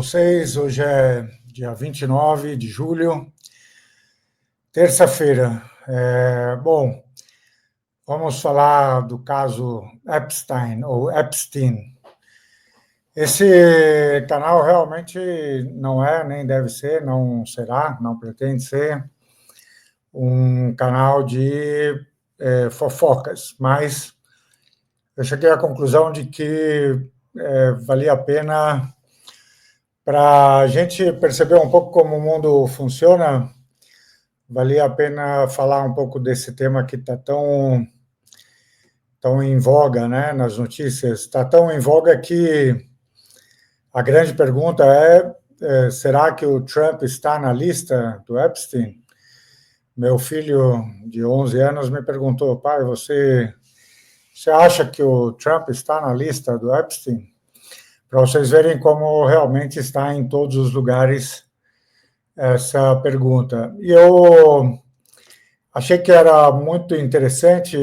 vocês. Hoje é dia 29 de julho, terça-feira. Bom, vamos falar do caso Epstein, ou Epstein. Esse canal realmente não é, nem deve ser, não será, não pretende ser um canal de fofocas, mas eu cheguei à conclusão de que valia a pena, para a gente perceber um pouco como o mundo funciona, valia a pena falar um pouco desse tema que está tão em voga, né, nas notícias. Está tão em voga que a grande pergunta será que o Trump está na lista do Epstein? Meu filho de 11 anos me perguntou: pai, você acha que o Trump está na lista do Epstein? Para vocês verem como realmente está em todos os lugares essa pergunta. E eu achei que era muito interessante,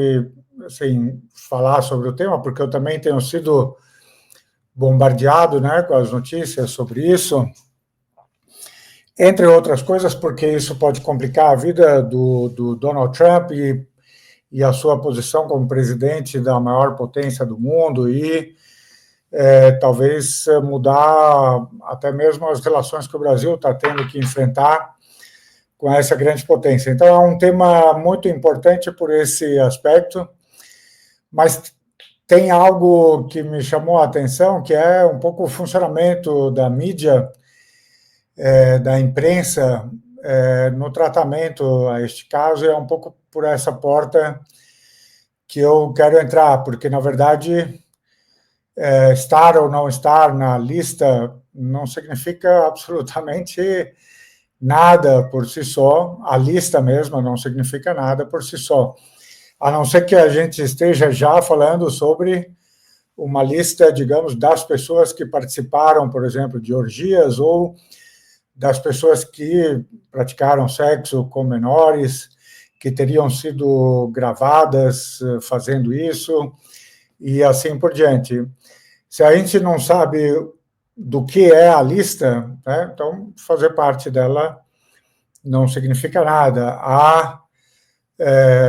assim, falar sobre o tema, porque eu também tenho sido bombardeado, né, com as notícias sobre isso, entre outras coisas, porque isso pode complicar a vida do Donald Trump e a sua posição como presidente da maior potência do mundo e talvez mudar até mesmo as relações que o Brasil está tendo que enfrentar com essa grande potência. Então, é um tema muito importante por esse aspecto, mas tem algo que me chamou a atenção, que é um pouco o funcionamento da mídia, da imprensa, no tratamento a este caso, e é um pouco por essa porta que eu quero entrar, porque, na verdade, estar ou não estar na lista não significa absolutamente nada por si só, a lista mesma não significa nada por si só, a não ser que a gente esteja já falando sobre uma lista, digamos, das pessoas que participaram, por exemplo, de orgias ou das pessoas que praticaram sexo com menores, que teriam sido gravadas fazendo isso, e assim por diante. Se a gente não sabe do que é a lista, né, então fazer parte dela não significa nada. Há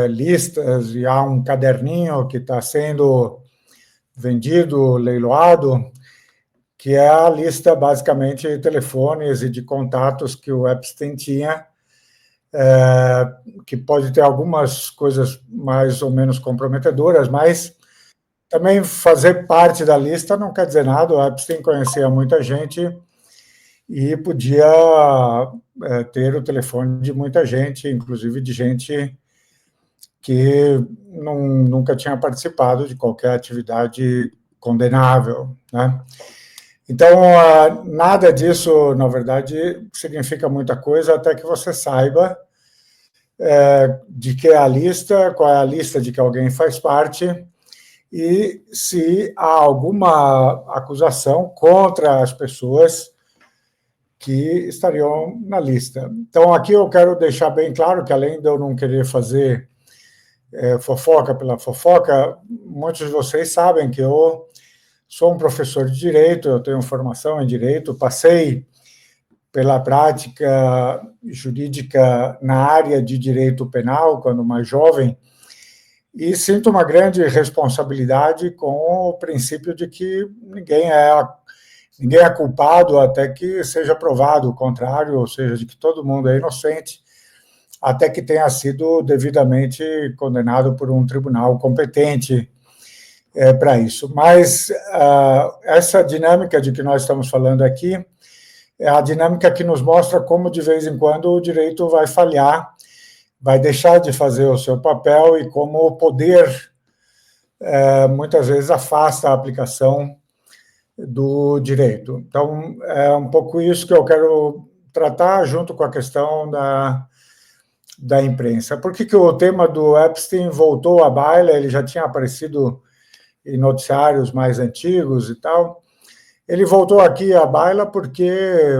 listas e há um caderninho que está sendo vendido, leiloado, que é a lista, basicamente, de telefones e de contatos que o Epstein tinha, que pode ter algumas coisas mais ou menos comprometedoras, mas também fazer parte da lista não quer dizer nada. O Epstein conhecia muita gente e podia ter o telefone de muita gente, inclusive de gente que nunca tinha participado de qualquer atividade condenável, né? Então, nada disso, na verdade, significa muita coisa até que você saiba de que é a lista, qual é a lista de que alguém faz parte, e se há alguma acusação contra as pessoas que estariam na lista. Então, aqui eu quero deixar bem claro que, além de eu não querer fazer fofoca pela fofoca, muitos de vocês sabem que eu sou um professor de Direito, eu tenho formação em Direito, passei pela prática jurídica na área de Direito Penal, quando mais jovem, e sinto uma grande responsabilidade com o princípio de que ninguém é culpado até que seja provado o contrário, ou seja, de que todo mundo é inocente até que tenha sido devidamente condenado por um tribunal competente para isso. Mas essa dinâmica de que nós estamos falando aqui é a dinâmica que nos mostra como, de vez em quando, o direito vai falhar, vai deixar de fazer o seu papel e como o poder, muitas vezes, afasta a aplicação do direito. Então, é um pouco isso que eu quero tratar junto com a questão da imprensa. Por que o tema do Epstein voltou à baila? Ele já tinha aparecido em noticiários mais antigos e tal. Ele voltou aqui à baila porque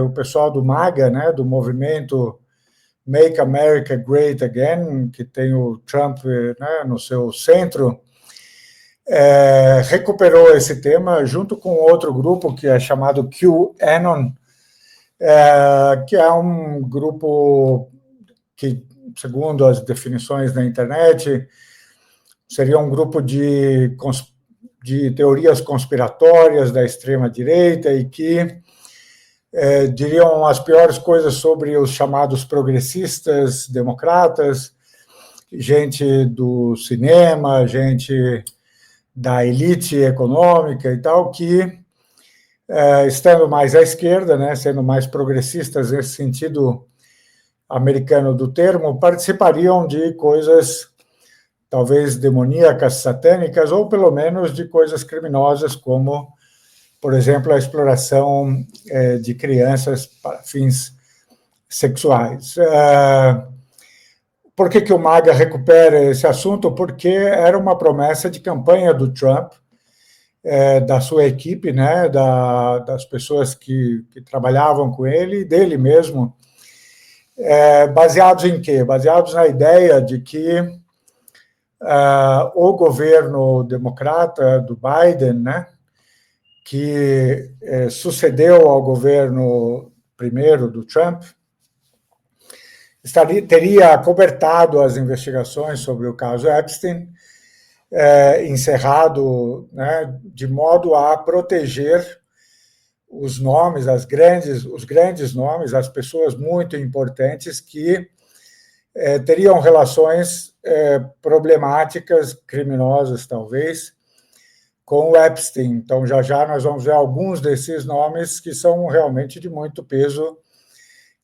o pessoal do MAGA, né, do movimento Make America Great Again, que tem o Trump, né, no seu centro, recuperou esse tema junto com outro grupo que é chamado QAnon, que é um grupo que, segundo as definições na internet, seria um grupo de teorias conspiratórias da extrema-direita e que diriam as piores coisas sobre os chamados progressistas, democratas, gente do cinema, gente da elite econômica e tal, que, estando mais à esquerda, né, sendo mais progressistas nesse sentido americano do termo, participariam de coisas talvez demoníacas, satânicas, ou pelo menos de coisas criminosas, como, por exemplo, a exploração de crianças para fins sexuais. Por que o MAGA recupera esse assunto? Porque era uma promessa de campanha do Trump, da sua equipe, né, das pessoas que trabalhavam com ele, e dele mesmo, baseados em quê? Baseados na ideia de que o governo democrata do Biden, né, que sucedeu ao governo primeiro do Trump, teria acobertado as investigações sobre o caso Epstein, encerrado, né, de modo a proteger os nomes, os grandes nomes, as pessoas muito importantes que teriam relações problemáticas, criminosas talvez, com o Epstein. Então, já nós vamos ver alguns desses nomes que são realmente de muito peso,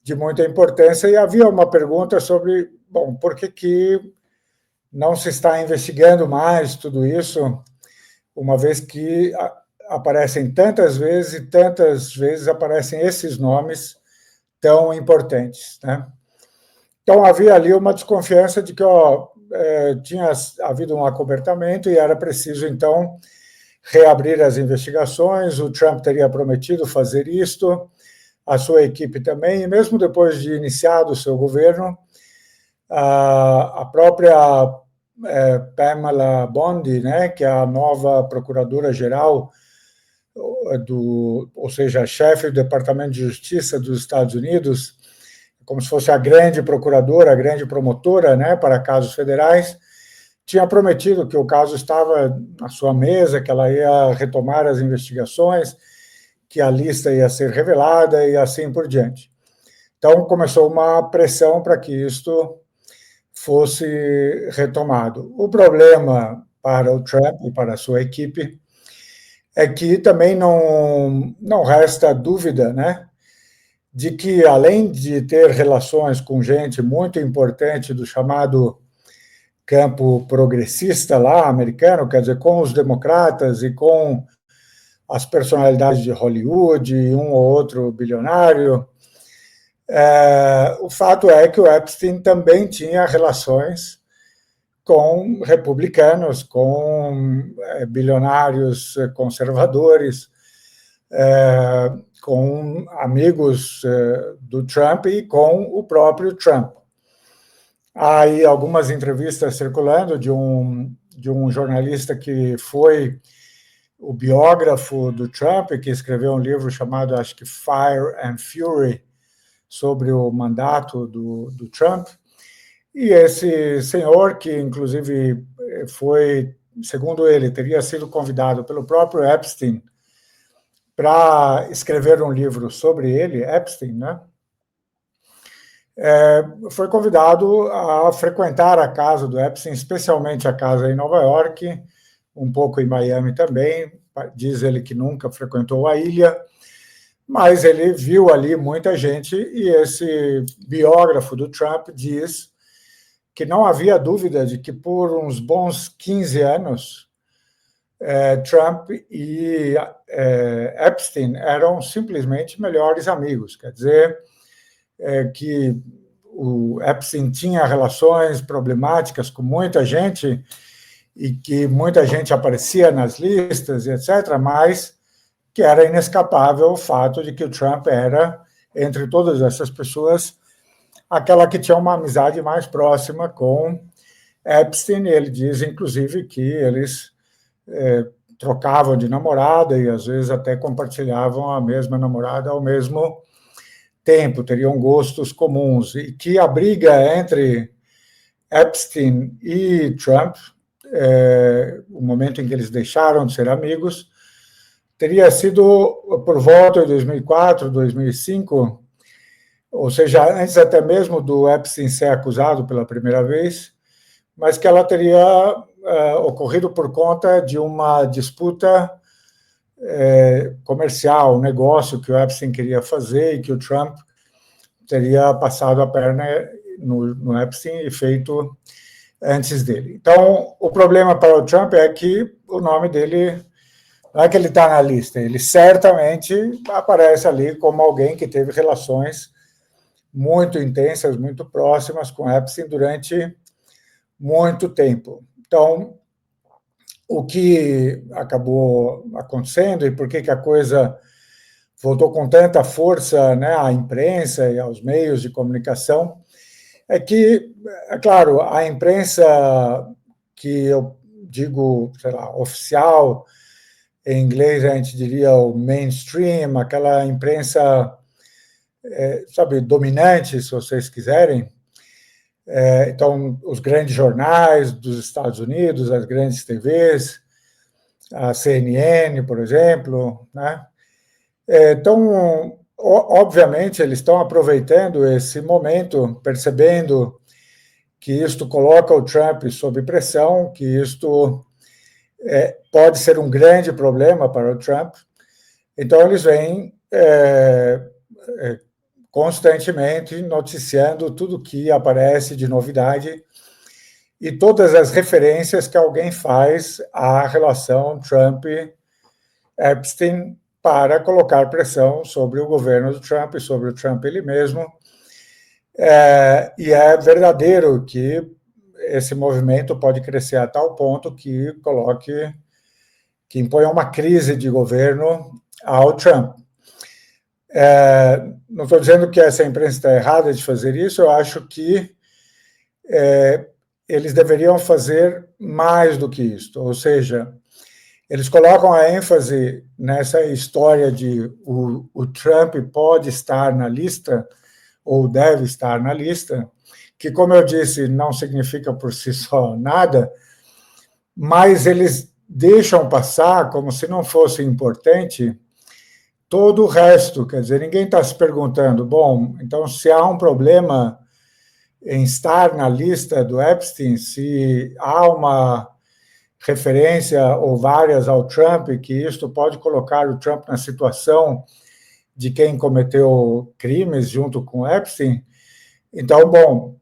de muita importância. E havia uma pergunta sobre, bom, por que não se está investigando mais tudo isso, uma vez que aparecem tantas vezes e tantas vezes aparecem esses nomes tão importantes, né? Então, havia ali uma desconfiança de que tinha havido um acobertamento e era preciso, então, reabrir as investigações. O Trump teria prometido fazer isto, a sua equipe também, e mesmo depois de iniciado o seu governo, a própria Pamela Bondi, né, que é a nova procuradora-geral, ou seja, chefe do Departamento de Justiça dos Estados Unidos, como se fosse a grande procuradora, a grande promotora, né, para casos federais, tinha prometido que o caso estava na sua mesa, que ela ia retomar as investigações, que a lista ia ser revelada e assim por diante. Então, começou uma pressão para que isto fosse retomado. O problema para o Trump e para a sua equipe é que também não resta dúvida, né, de que, além de ter relações com gente muito importante do chamado campo progressista lá, americano, quer dizer, com os democratas e com as personalidades de Hollywood, um ou outro bilionário, o fato é que o Epstein também tinha relações com republicanos, com bilionários conservadores, com amigos do Trump e com o próprio Trump. Há aí algumas entrevistas circulando de um jornalista que foi o biógrafo do Trump, que escreveu um livro chamado, acho que, Fire and Fury, sobre o mandato do Trump. E esse senhor, que inclusive foi, segundo ele, teria sido convidado pelo próprio Epstein para escrever um livro sobre ele, Epstein, né? Foi convidado a frequentar a casa do Epstein, especialmente a casa em Nova York, um pouco em Miami também. Diz ele que nunca frequentou a ilha, mas ele viu ali muita gente, e esse biógrafo do Trump diz que não havia dúvida de que por uns bons 15 anos Trump e Epstein eram simplesmente melhores amigos. Quer dizer, que o Epstein tinha relações problemáticas com muita gente e que muita gente aparecia nas listas, etc., mas que era inescapável o fato de que o Trump era, entre todas essas pessoas, aquela que tinha uma amizade mais próxima com Epstein. Ele diz, inclusive, que eles trocavam de namorada e, às vezes, até compartilhavam a mesma namorada ao mesmo tempo, teriam gostos comuns, e que a briga entre Epstein e Trump, o momento em que eles deixaram de ser amigos, teria sido por volta de 2004, 2005, ou seja, antes até mesmo do Epstein ser acusado pela primeira vez, mas que ela teria ocorrido por conta de uma disputa comercial, um negócio que o Epstein queria fazer e que o Trump teria passado a perna no Epstein e feito antes dele. Então, o problema para o Trump é que o nome dele, não é que ele está na lista, ele certamente aparece ali como alguém que teve relações muito intensas, muito próximas com Epstein durante muito tempo. Então, o que acabou acontecendo e por que a coisa voltou com tanta força, né, à imprensa e aos meios de comunicação, é que, é claro, a imprensa que eu digo, sei lá, oficial, em inglês a gente diria o mainstream, aquela imprensa, sabe, dominante, se vocês quiserem. Então, os grandes jornais dos Estados Unidos, as grandes TVs, a CNN, por exemplo, né? Então, obviamente, eles estão aproveitando esse momento, percebendo que isto coloca o Trump sob pressão, que isto pode ser um grande problema para o Trump. Então, eles vêm constantemente noticiando tudo que aparece de novidade e todas as referências que alguém faz à relação Trump-Epstein para colocar pressão sobre o governo do Trump e sobre o Trump ele mesmo. E é verdadeiro que esse movimento pode crescer a tal ponto que imponha uma crise de governo ao Trump. Não estou dizendo que essa imprensa está errada de fazer isso, eu acho que eles deveriam fazer mais do que isso, ou seja, eles colocam a ênfase nessa história de o Trump pode estar na lista, ou deve estar na lista, que, como eu disse, não significa por si só nada, mas eles deixam passar como se não fosse importante todo o resto. Quer dizer, ninguém está se perguntando, bom, então se há um problema em estar na lista do Epstein, se há uma referência ou várias ao Trump, que isto pode colocar o Trump na situação de quem cometeu crimes junto com Epstein. Então, bom,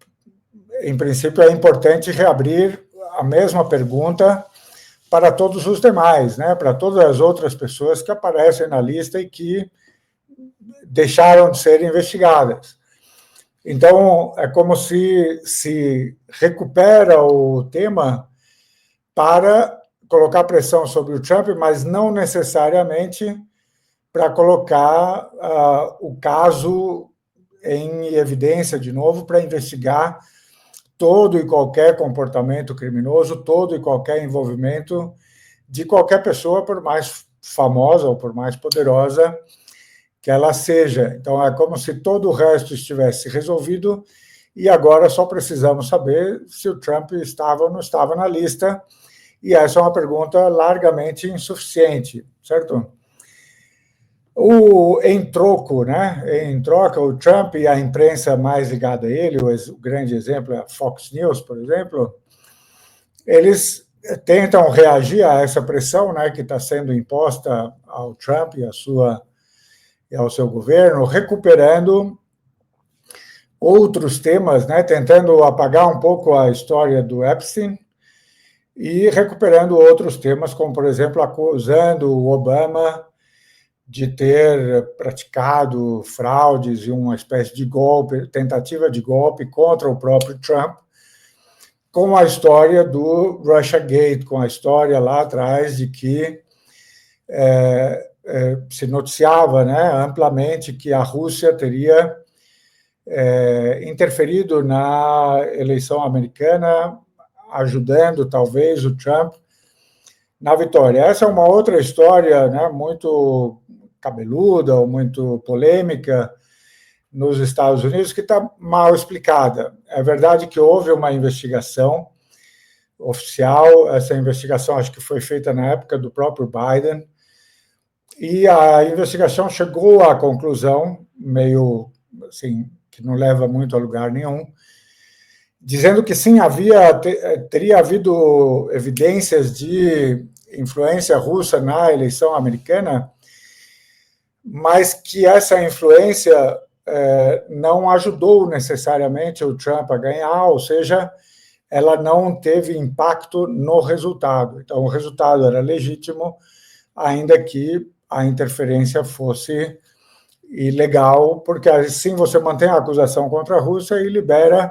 em princípio é importante reabrir a mesma pergunta para todos os demais, né? Para todas as outras pessoas que aparecem na lista e que deixaram de ser investigadas. Então, é como se recupera o tema para colocar pressão sobre o Trump, mas não necessariamente para colocar o caso em evidência de novo, para investigar todo e qualquer comportamento criminoso, todo e qualquer envolvimento de qualquer pessoa, por mais famosa ou por mais poderosa que ela seja. Então, é como se todo o resto estivesse resolvido e agora só precisamos saber se o Trump estava ou não estava na lista, e essa é uma pergunta largamente insuficiente, certo? Em troco, né? Em troca, o Trump e a imprensa mais ligada a ele, o grande exemplo é a Fox News, por exemplo, eles tentam reagir a essa pressão, né, que está sendo imposta ao Trump e ao seu governo, recuperando outros temas, né, tentando apagar um pouco a história do Epstein e recuperando outros temas, como, por exemplo, acusando o Obama de ter praticado fraudes e uma espécie de golpe, tentativa de golpe contra o próprio Trump, com a história do Russiagate, com a história lá atrás de que se noticiava, né, amplamente que a Rússia teria interferido na eleição americana, ajudando talvez o Trump na vitória. Essa é uma outra história, né, muito cabeluda ou muito polêmica, nos Estados Unidos que está mal explicada. É verdade que houve uma investigação oficial, essa investigação acho que foi feita na época do próprio Biden, e a investigação chegou à conclusão, meio assim, que não leva muito a lugar nenhum, dizendo que sim, teria havido evidências de influência russa na eleição americana, mas que essa influência não ajudou necessariamente o Trump a ganhar, ou seja, ela não teve impacto no resultado. Então, o resultado era legítimo, ainda que a interferência fosse ilegal, porque assim você mantém a acusação contra a Rússia e libera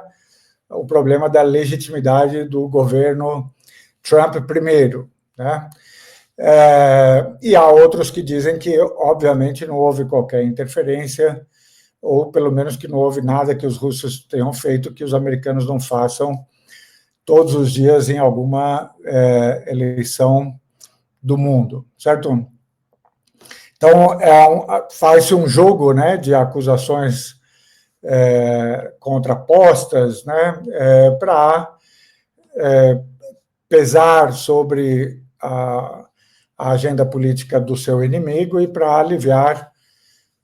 o problema da legitimidade do governo Trump primeiro, né? E há outros que dizem que, obviamente, não houve qualquer interferência, ou pelo menos que não houve nada que os russos tenham feito que os americanos não façam todos os dias em alguma eleição do mundo, certo? Então, faz-se um jogo, né, de acusações contrapostas, né, para pesar sobre a agenda política do seu inimigo e para aliviar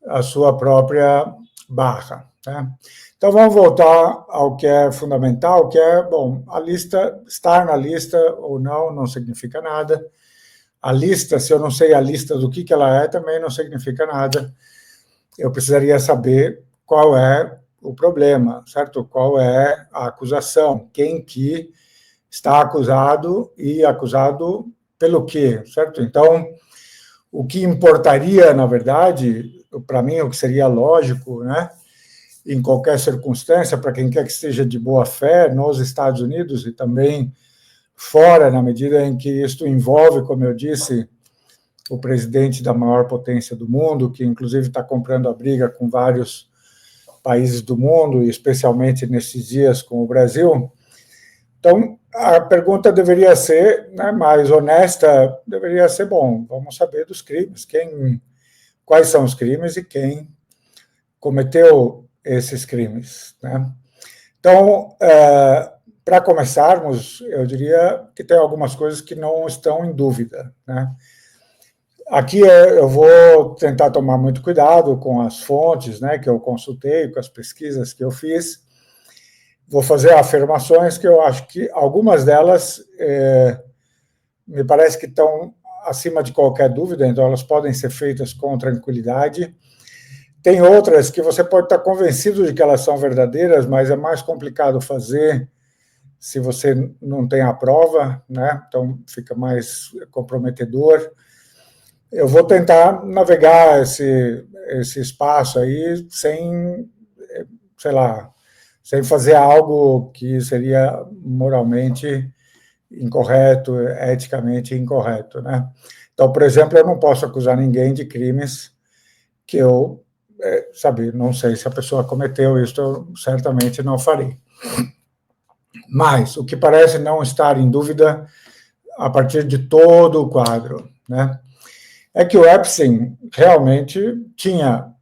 a sua própria barra, né? Então, vamos voltar ao que é fundamental, que é, bom, a lista, estar na lista ou não significa nada. A lista, se eu não sei a lista do que ela é, também não significa nada. Eu precisaria saber qual é o problema, certo? Qual é a acusação, quem que está acusado e acusado pelo quê, certo? Então, o que importaria, na verdade, para mim, o que seria lógico, né, em qualquer circunstância, para quem quer que esteja de boa fé nos Estados Unidos e também fora, na medida em que isto envolve, como eu disse, o presidente da maior potência do mundo, que inclusive está comprando a briga com vários países do mundo, e especialmente nesses dias com o Brasil. Então, a pergunta deveria ser, né, mais honesta, deveria ser, bom, vamos saber dos crimes, quais são os crimes e quem cometeu esses crimes, né? Então, para começarmos, eu diria que tem algumas coisas que não estão em dúvida, né? Aqui eu vou tentar tomar muito cuidado com as fontes, né, que eu consultei, com as pesquisas que eu fiz. Vou fazer afirmações que eu acho que algumas delas me parece que estão acima de qualquer dúvida, então elas podem ser feitas com tranquilidade. Tem outras que você pode estar convencido de que elas são verdadeiras, mas é mais complicado fazer se você não tem a prova, né? Então fica mais comprometedor. Eu vou tentar navegar esse espaço aí sem, sei lá, sem fazer algo que seria moralmente incorreto, eticamente incorreto, né? Então, por exemplo, eu não posso acusar ninguém de crimes que eu, não sei se a pessoa cometeu, isso eu certamente não farei. Mas o que parece não estar em dúvida a partir de todo o quadro, né, é que o Epstein realmente tinha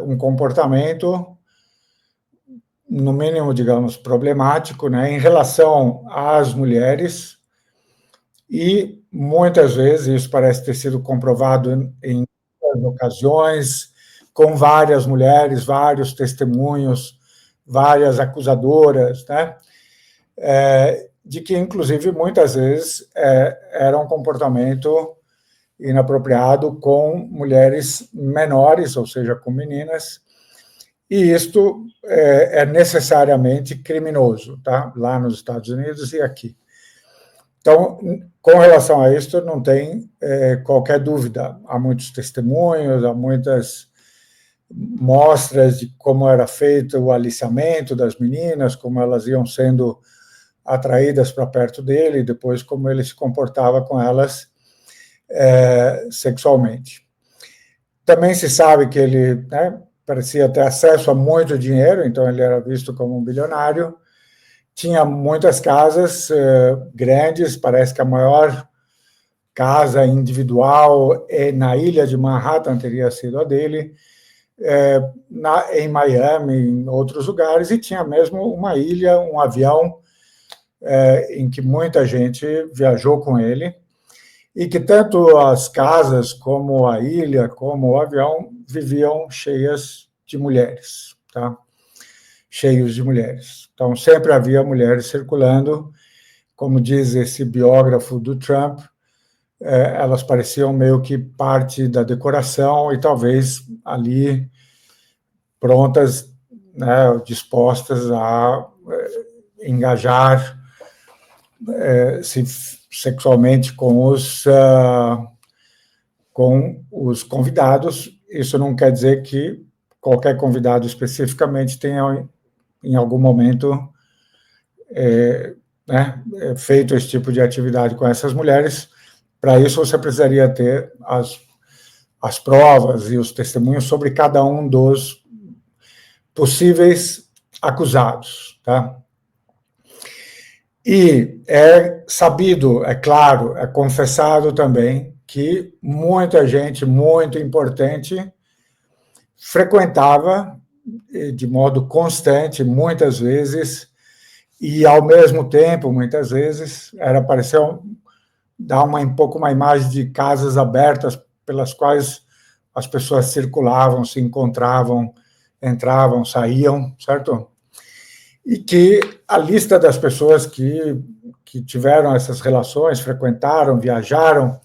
um comportamento, no mínimo, digamos, problemático, né, em relação às mulheres, e muitas vezes, isso parece ter sido comprovado em ocasiões, com várias mulheres, vários testemunhos, várias acusadoras, né, de que, inclusive, muitas vezes era um comportamento inapropriado com mulheres menores, ou seja, com meninas, e isto é necessariamente criminoso, tá? Lá nos Estados Unidos e aqui. Então, com relação a isso, não tem qualquer dúvida. Há muitos testemunhos, há muitas mostras de como era feito o aliciamento das meninas, como elas iam sendo atraídas para perto dele, e depois como ele se comportava com elas sexualmente. Também se sabe que ele, né, parecia ter acesso a muito dinheiro, então ele era visto como um bilionário, tinha muitas casas grandes, parece que a maior casa individual na ilha de Manhattan teria sido a dele, em Miami, em outros lugares, e tinha mesmo uma ilha, um avião, em que muita gente viajou com ele, e que tanto as casas, como a ilha, como o avião, viviam cheias de mulheres, tá? Cheios de mulheres. Então, sempre havia mulheres circulando, como diz esse biógrafo do Trump, elas pareciam meio que parte da decoração e talvez ali prontas, né, dispostas a engajar se sexualmente com os convidados. Isso não quer dizer que qualquer convidado especificamente tenha, em algum momento, né, feito esse tipo de atividade com essas mulheres. Para isso, você precisaria ter as provas e os testemunhos sobre cada um dos possíveis acusados, tá? E é sabido, é claro, é confessado também que muita gente muito importante frequentava de modo constante, muitas vezes, e ao mesmo tempo, muitas vezes, pareceu dar um pouco uma imagem de casas abertas pelas quais as pessoas circulavam, se encontravam, entravam, saíam, certo? E que a lista das pessoas que tiveram essas relações, frequentaram, viajaram,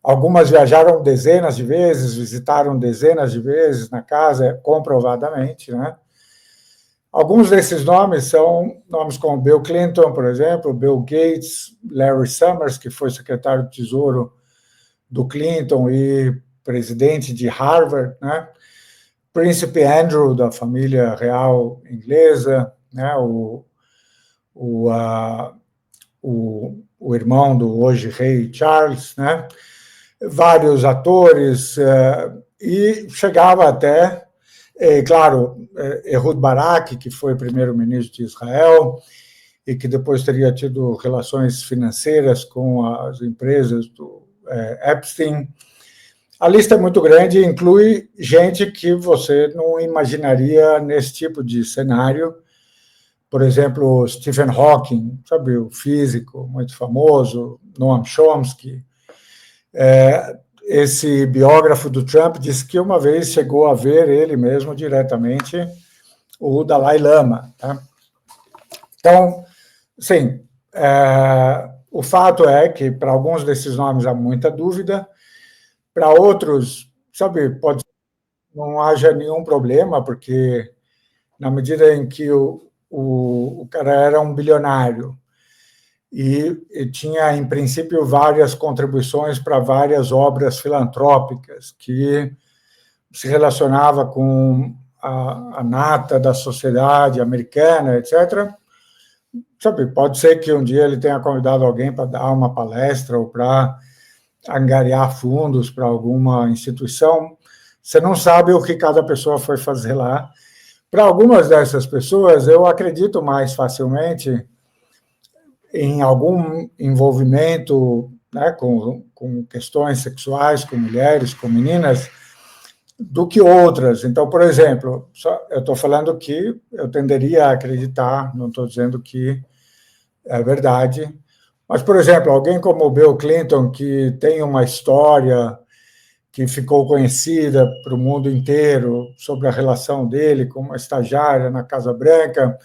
algumas viajaram dezenas de vezes, visitaram dezenas de vezes na casa, comprovadamente, né? Alguns desses nomes são nomes como Bill Clinton, por exemplo, Bill Gates, Larry Summers, que foi secretário de Tesouro do Clinton e presidente de Harvard, né? Príncipe Andrew, da família real inglesa, né? O irmão do hoje rei Charles, né? Vários atores, e chegava até, claro, Ehud Barak, que foi primeiro-ministro de Israel e que depois teria tido relações financeiras com as empresas do Epstein. A lista é muito grande e inclui gente que você não imaginaria nesse tipo de cenário. Por exemplo, Stephen Hawking, sabe, o físico muito famoso, Noam Chomsky. Esse biógrafo do Trump disse que uma vez chegou a ver ele mesmo diretamente o Dalai Lama. Tá? Então, sim, o fato é que para alguns desses nomes há muita dúvida, para outros, sabe, pode não haja nenhum problema, porque na medida em que o cara era um bilionário e tinha, em princípio, várias contribuições para várias obras filantrópicas que se relacionava com a nata da sociedade americana, etc. Sabe, pode ser que um dia ele tenha convidado alguém para dar uma palestra ou para angariar fundos para alguma instituição. Você não sabe o que cada pessoa foi fazer lá. Para algumas dessas pessoas, eu acredito mais facilmente em algum envolvimento, né, com questões sexuais, com mulheres, com meninas, do que outras. Então, por exemplo, eu estou falando que eu tenderia a acreditar, não estou dizendo que é verdade, mas, por exemplo, alguém como o Bill Clinton, que tem uma história que ficou conhecida para o mundo inteiro sobre a relação dele com uma estagiária na Casa Branca.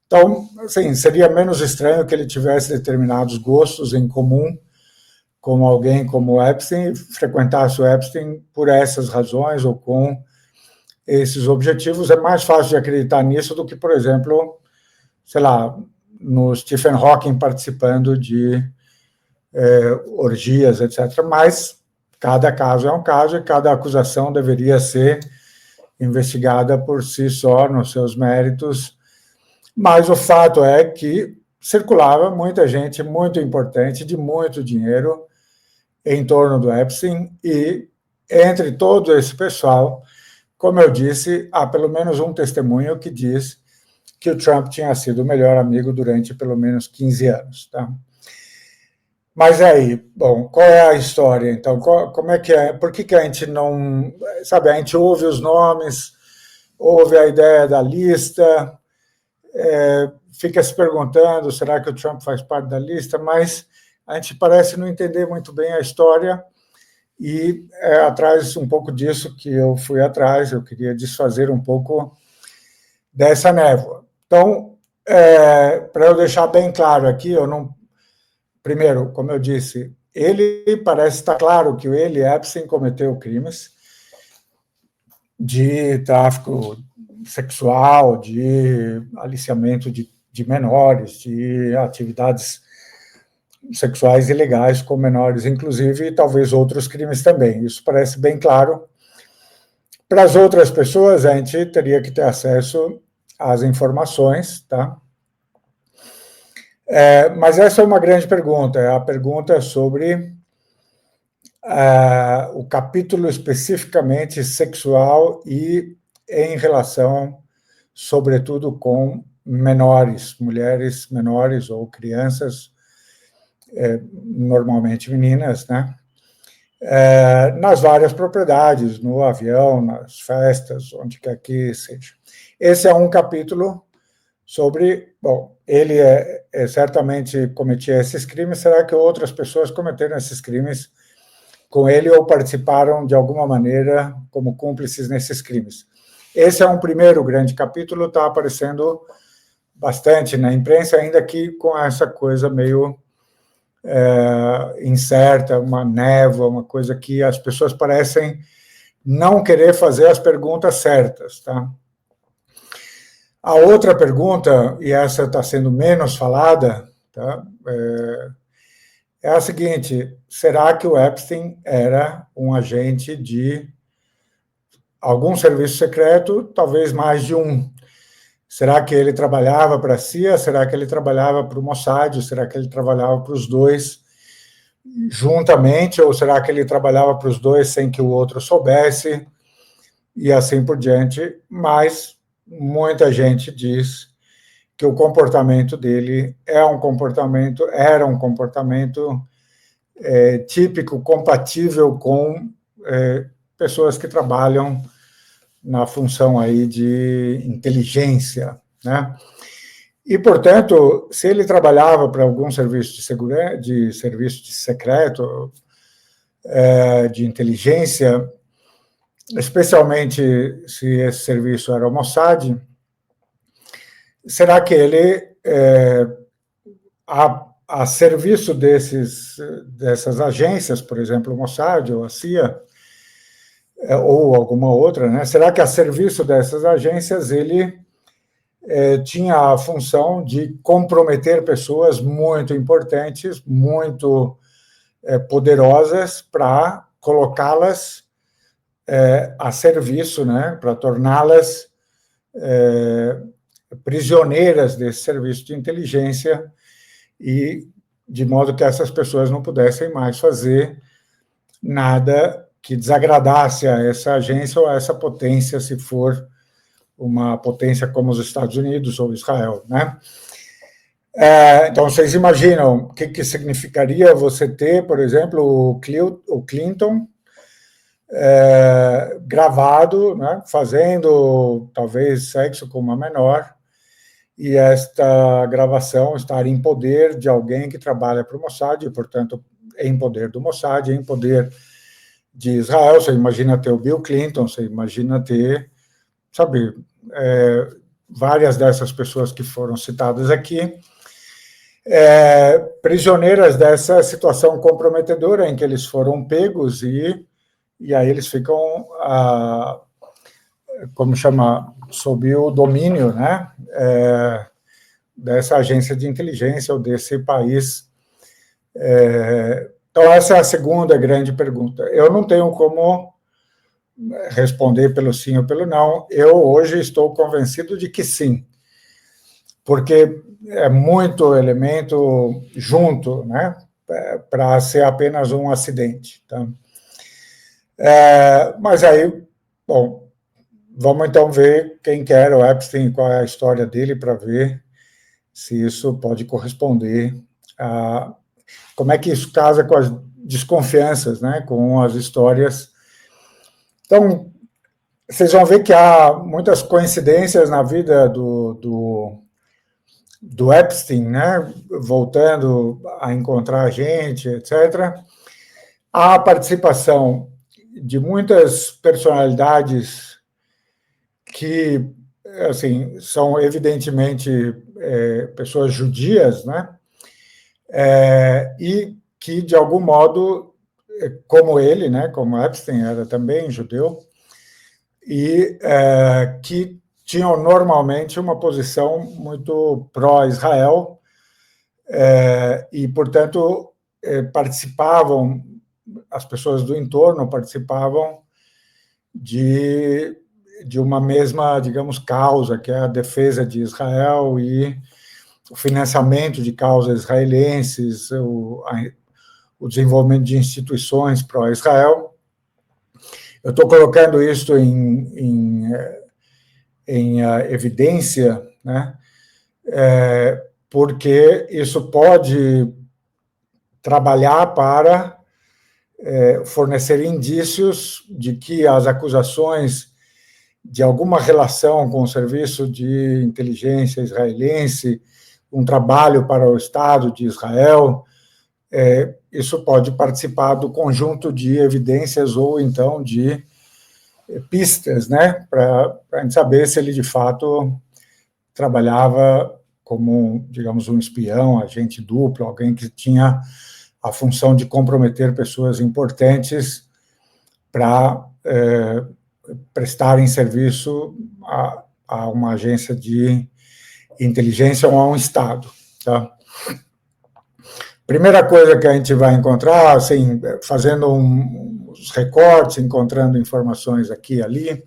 Então, assim, seria menos estranho que ele tivesse determinados gostos em comum com alguém como o Epstein, frequentasse o Epstein por essas razões ou com esses objetivos. É mais fácil de acreditar nisso do que, por exemplo, sei lá, no Stephen Hawking participando de orgias, etc. Mas cada caso é um caso e cada acusação deveria ser investigada por si só, nos seus méritos. Mas o fato é que circulava muita gente muito importante, de muito dinheiro, em torno do Epstein, e entre todo esse pessoal, como eu disse, há pelo menos um testemunho que diz que o Trump tinha sido o melhor amigo durante pelo menos 15 anos. Tá? Mas aí, bom, qual é a história? Então, como é que é? Por que a gente não... Sabe, a gente ouve os nomes, ouve a ideia da lista, fica se perguntando, será que o Trump faz parte da lista? Mas a gente parece não entender muito bem a história e é atrás um pouco disso que eu fui atrás, eu queria desfazer um pouco dessa névoa. Então, para eu deixar bem claro aqui, eu não... Primeiro, como eu disse, ele parece estar claro que ele, Epstein, cometeu crimes de tráfico sexual, de aliciamento de menores, de atividades sexuais ilegais com menores, inclusive, e talvez outros crimes também. Isso parece bem claro. Para as outras pessoas, a gente teria que ter acesso às informações, tá? Mas essa é uma grande pergunta, é a pergunta sobre o capítulo especificamente sexual e em relação, sobretudo, com menores, mulheres menores ou crianças, normalmente meninas, né? Nas várias propriedades, no avião, nas festas, onde quer que seja. Esse é um capítulo sobre, bom, ele certamente cometia esses crimes, será que outras pessoas cometeram esses crimes com ele ou participaram de alguma maneira como cúmplices nesses crimes? Esse é um primeiro grande capítulo, está aparecendo bastante na imprensa, ainda que com essa coisa meio incerta, uma névoa, uma coisa que as pessoas parecem não querer fazer as perguntas certas, tá? A outra pergunta, e essa está sendo menos falada, tá? É a seguinte: será que o Epstein era um agente de algum serviço secreto, talvez mais de um? Será que ele trabalhava para a CIA? Será que ele trabalhava para o Mossad? Será que ele trabalhava para os dois juntamente? Ou será que ele trabalhava para os dois sem que o outro soubesse? E assim por diante. Mas muita gente diz que o comportamento dele era um comportamento típico, compatível com pessoas que trabalham na função aí de inteligência, né? E, portanto, se ele trabalhava para algum serviço de segurança, de serviço de secreto, de inteligência, especialmente se esse serviço era o Mossad, será que ele, a serviço dessas agências, por exemplo, o Mossad ou a CIA, ou alguma outra, né? Será que a serviço dessas agências ele tinha a função de comprometer pessoas muito importantes, muito poderosas, para colocá-las a serviço, né? Para torná-las prisioneiras desse serviço de inteligência e de modo que essas pessoas não pudessem mais fazer nada que desagradasse a essa agência ou a essa potência, se for uma potência como os Estados Unidos ou Israel, né? Então, vocês imaginam o que significaria você ter, por exemplo, o Clinton gravado, né, fazendo talvez sexo com uma menor, e esta gravação estar em poder de alguém que trabalha para o Mossad, e, portanto, em poder do Mossad, em poder de Israel. Você imagina ter o Bill Clinton, você imagina ter, sabe, várias dessas pessoas que foram citadas aqui, prisioneiras dessa situação comprometedora em que eles foram pegos e aí eles ficam, como chama, sob o domínio, né, dessa agência de inteligência ou desse país. Então, essa é a segunda grande pergunta. Eu não tenho como responder pelo sim ou pelo não. Eu hoje estou convencido de que sim, porque é muito elemento junto, né, para ser apenas um acidente. Tá? Mas aí, bom, vamos então ver quem que era o Epstein, qual é a história dele, para ver se isso pode corresponder a como é que isso casa com as desconfianças, né, com as histórias. Então, vocês vão ver que há muitas coincidências na vida do Epstein, né, voltando a encontrar a gente, etc. Há a participação de muitas personalidades que, assim, são evidentemente pessoas judias, né, e que, de algum modo, como ele, né, como Epstein era também judeu, e que tinham normalmente uma posição muito pró-Israel e, portanto, participavam, as pessoas do entorno participavam de uma mesma, digamos, causa, que é a defesa de Israel e o financiamento de causas israelenses, o desenvolvimento de instituições pró-Israel. Eu estou colocando isso em evidência, né, porque isso pode trabalhar para fornecer indícios de que as acusações de alguma relação com o serviço de inteligência israelense, um trabalho para o Estado de Israel, isso pode participar do conjunto de evidências ou, então, de pistas, né, para a gente saber se ele, de fato, trabalhava como, digamos, um espião, agente duplo, alguém que tinha a função de comprometer pessoas importantes para prestarem serviço a uma agência de inteligência ou a um Estado. Tá? Primeira coisa que a gente vai encontrar, assim, fazendo uns recortes, encontrando informações aqui e ali,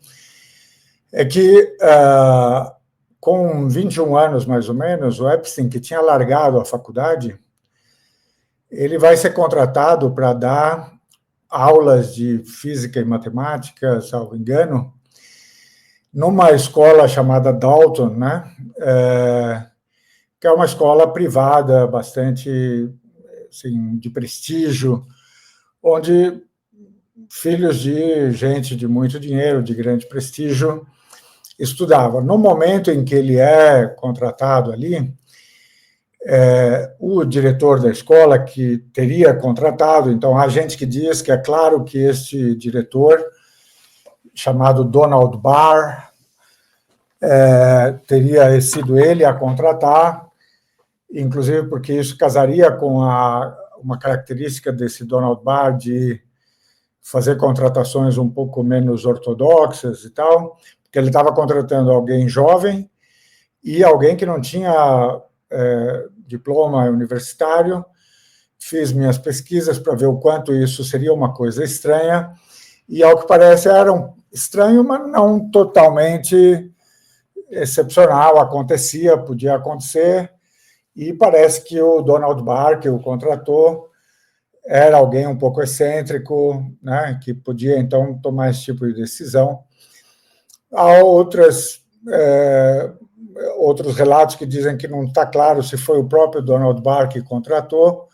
é que, com 21 anos, mais ou menos, o Epstein, que tinha largado a faculdade, ele vai ser contratado para dar aulas de física e matemática, salvo engano, numa escola chamada Dalton, né? Que é uma escola privada bastante, assim, de prestígio, onde filhos de gente de muito dinheiro, de grande prestígio, estudavam. No momento em que ele é contratado ali, o diretor da escola, que teria contratado, então há gente que diz que é claro que este diretor, chamado Donald Barr, teria sido ele a contratar, inclusive porque isso casaria com uma característica desse Donald Barr de fazer contratações um pouco menos ortodoxas e tal, porque ele estava contratando alguém jovem e alguém que não tinha diploma universitário. Fiz minhas pesquisas para ver o quanto isso seria uma coisa estranha, e, ao que parece, era estranho, mas não totalmente excepcional, acontecia, podia acontecer, e parece que o Donald Barr, que o contratou, era alguém um pouco excêntrico, né, que podia, então, tomar esse tipo de decisão. Há outros relatos que dizem que não está claro se foi o próprio Donald Barr que contratou,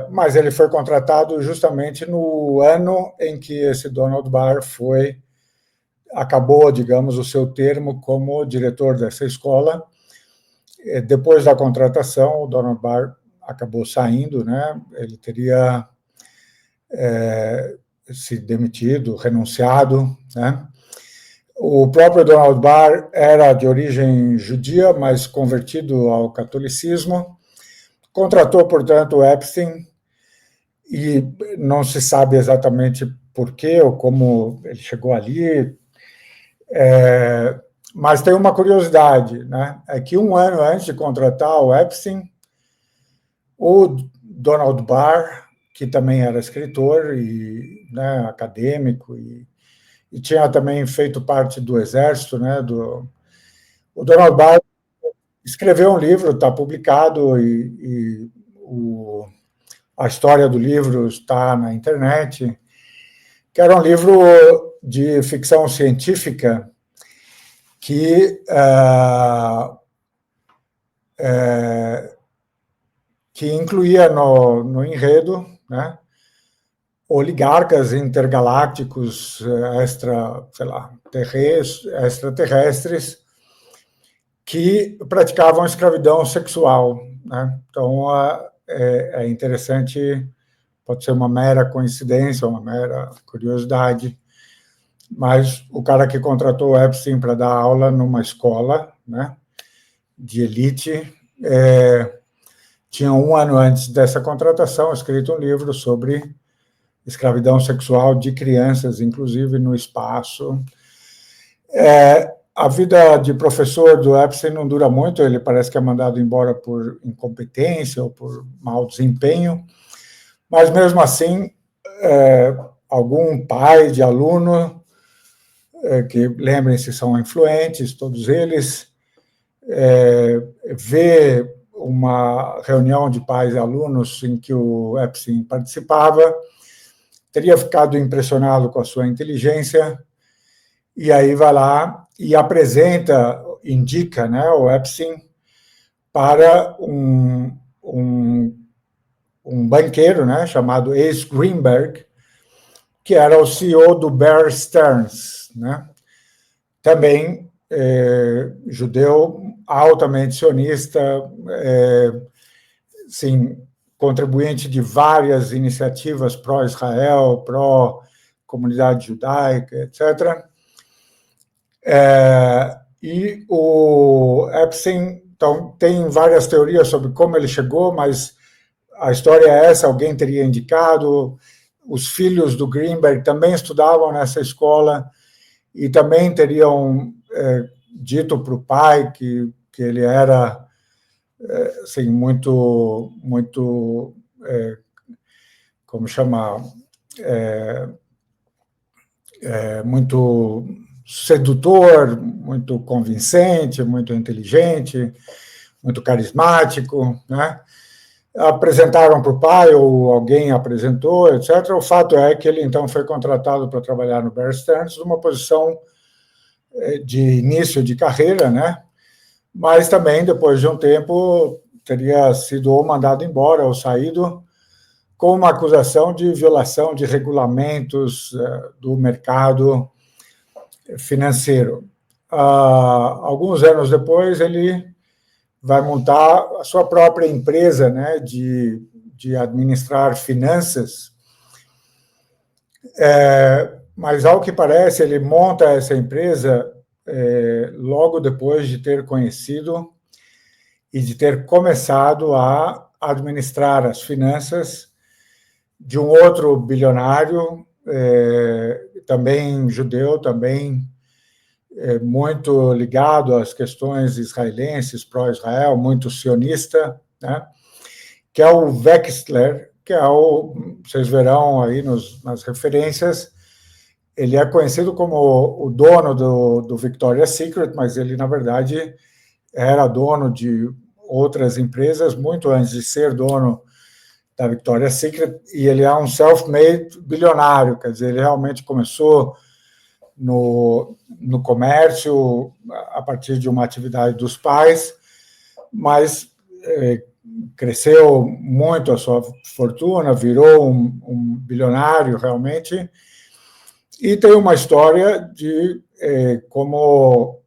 mas ele foi contratado justamente no ano em que esse Donald Barr acabou, digamos, o seu termo como diretor dessa escola. Depois da contratação, o Donald Barr acabou saindo, né? Ele teria se demitido, renunciado, né? O próprio Donald Barr era de origem judia, mas convertido ao catolicismo. Contratou, portanto, o Epstein, e não se sabe exatamente por quê ou como ele chegou ali, mas tem uma curiosidade, né? É que um ano antes de contratar o Epstein, o Donald Barr, que também era escritor e, né, acadêmico, e tinha também feito parte do exército, né? O Donald Barr escreveu um livro, está publicado, e a história do livro está na internet, que era um livro de ficção científica que que incluía no enredo, né, oligarcas intergalácticos extraterrestres que praticavam escravidão sexual, né? Então, é interessante, pode ser uma mera coincidência, uma mera curiosidade, mas o cara que contratou o Epstein para dar aula numa escola, né, de elite, tinha 1 ano antes dessa contratação escrito um livro sobre escravidão sexual de crianças, inclusive no espaço. A vida de professor do Epstein não dura muito, ele parece que é mandado embora por incompetência ou por mau desempenho, mas mesmo assim, algum pai de aluno, que lembrem-se, são influentes, todos eles, vê uma reunião de pais e alunos em que o Epstein participava, teria ficado impressionado com a sua inteligência, e aí vai lá e apresenta, indica, né, o Epstein para um banqueiro, né, chamado Ace Greenberg, que era o CEO do Bear Stearns, né, também judeu, altamente sionista, sim, contribuinte de várias iniciativas pró-Israel, pró-comunidade judaica, etc. E o Epstein, então, tem várias teorias sobre como ele chegou, mas a história é essa, alguém teria indicado, os filhos do Greenberg também estudavam nessa escola e também teriam dito para o pai que ele era assim, muito, como chamar, muito sedutor, muito convincente, muito inteligente, muito carismático, né? Apresentaram para o pai, ou alguém apresentou, etc. O fato é que ele, então, foi contratado para trabalhar no Bear Stearns, numa posição de início de carreira, né? Mas também, depois de um tempo, teria sido ou mandado embora ou saído com uma acusação de violação de regulamentos do mercado financeiro. Alguns anos depois, ele vai montar a sua própria empresa, né, de administrar finanças, mas, ao que parece, ele monta essa empresa logo depois de ter conhecido e de ter começado a administrar as finanças de um outro bilionário, também judeu, também muito ligado às questões israelenses, pró-Israel, muito sionista, né? Que é o Wexler, que vocês verão aí nas referências, ele é conhecido como o dono do Victoria's Secret, mas ele, na verdade, era dono de outras empresas muito antes de ser dono da Victoria's Secret, e ele é um self-made bilionário, quer dizer, ele realmente começou no comércio a partir de uma atividade dos pais, mas cresceu muito a sua fortuna, virou um bilionário realmente, e tem uma história de como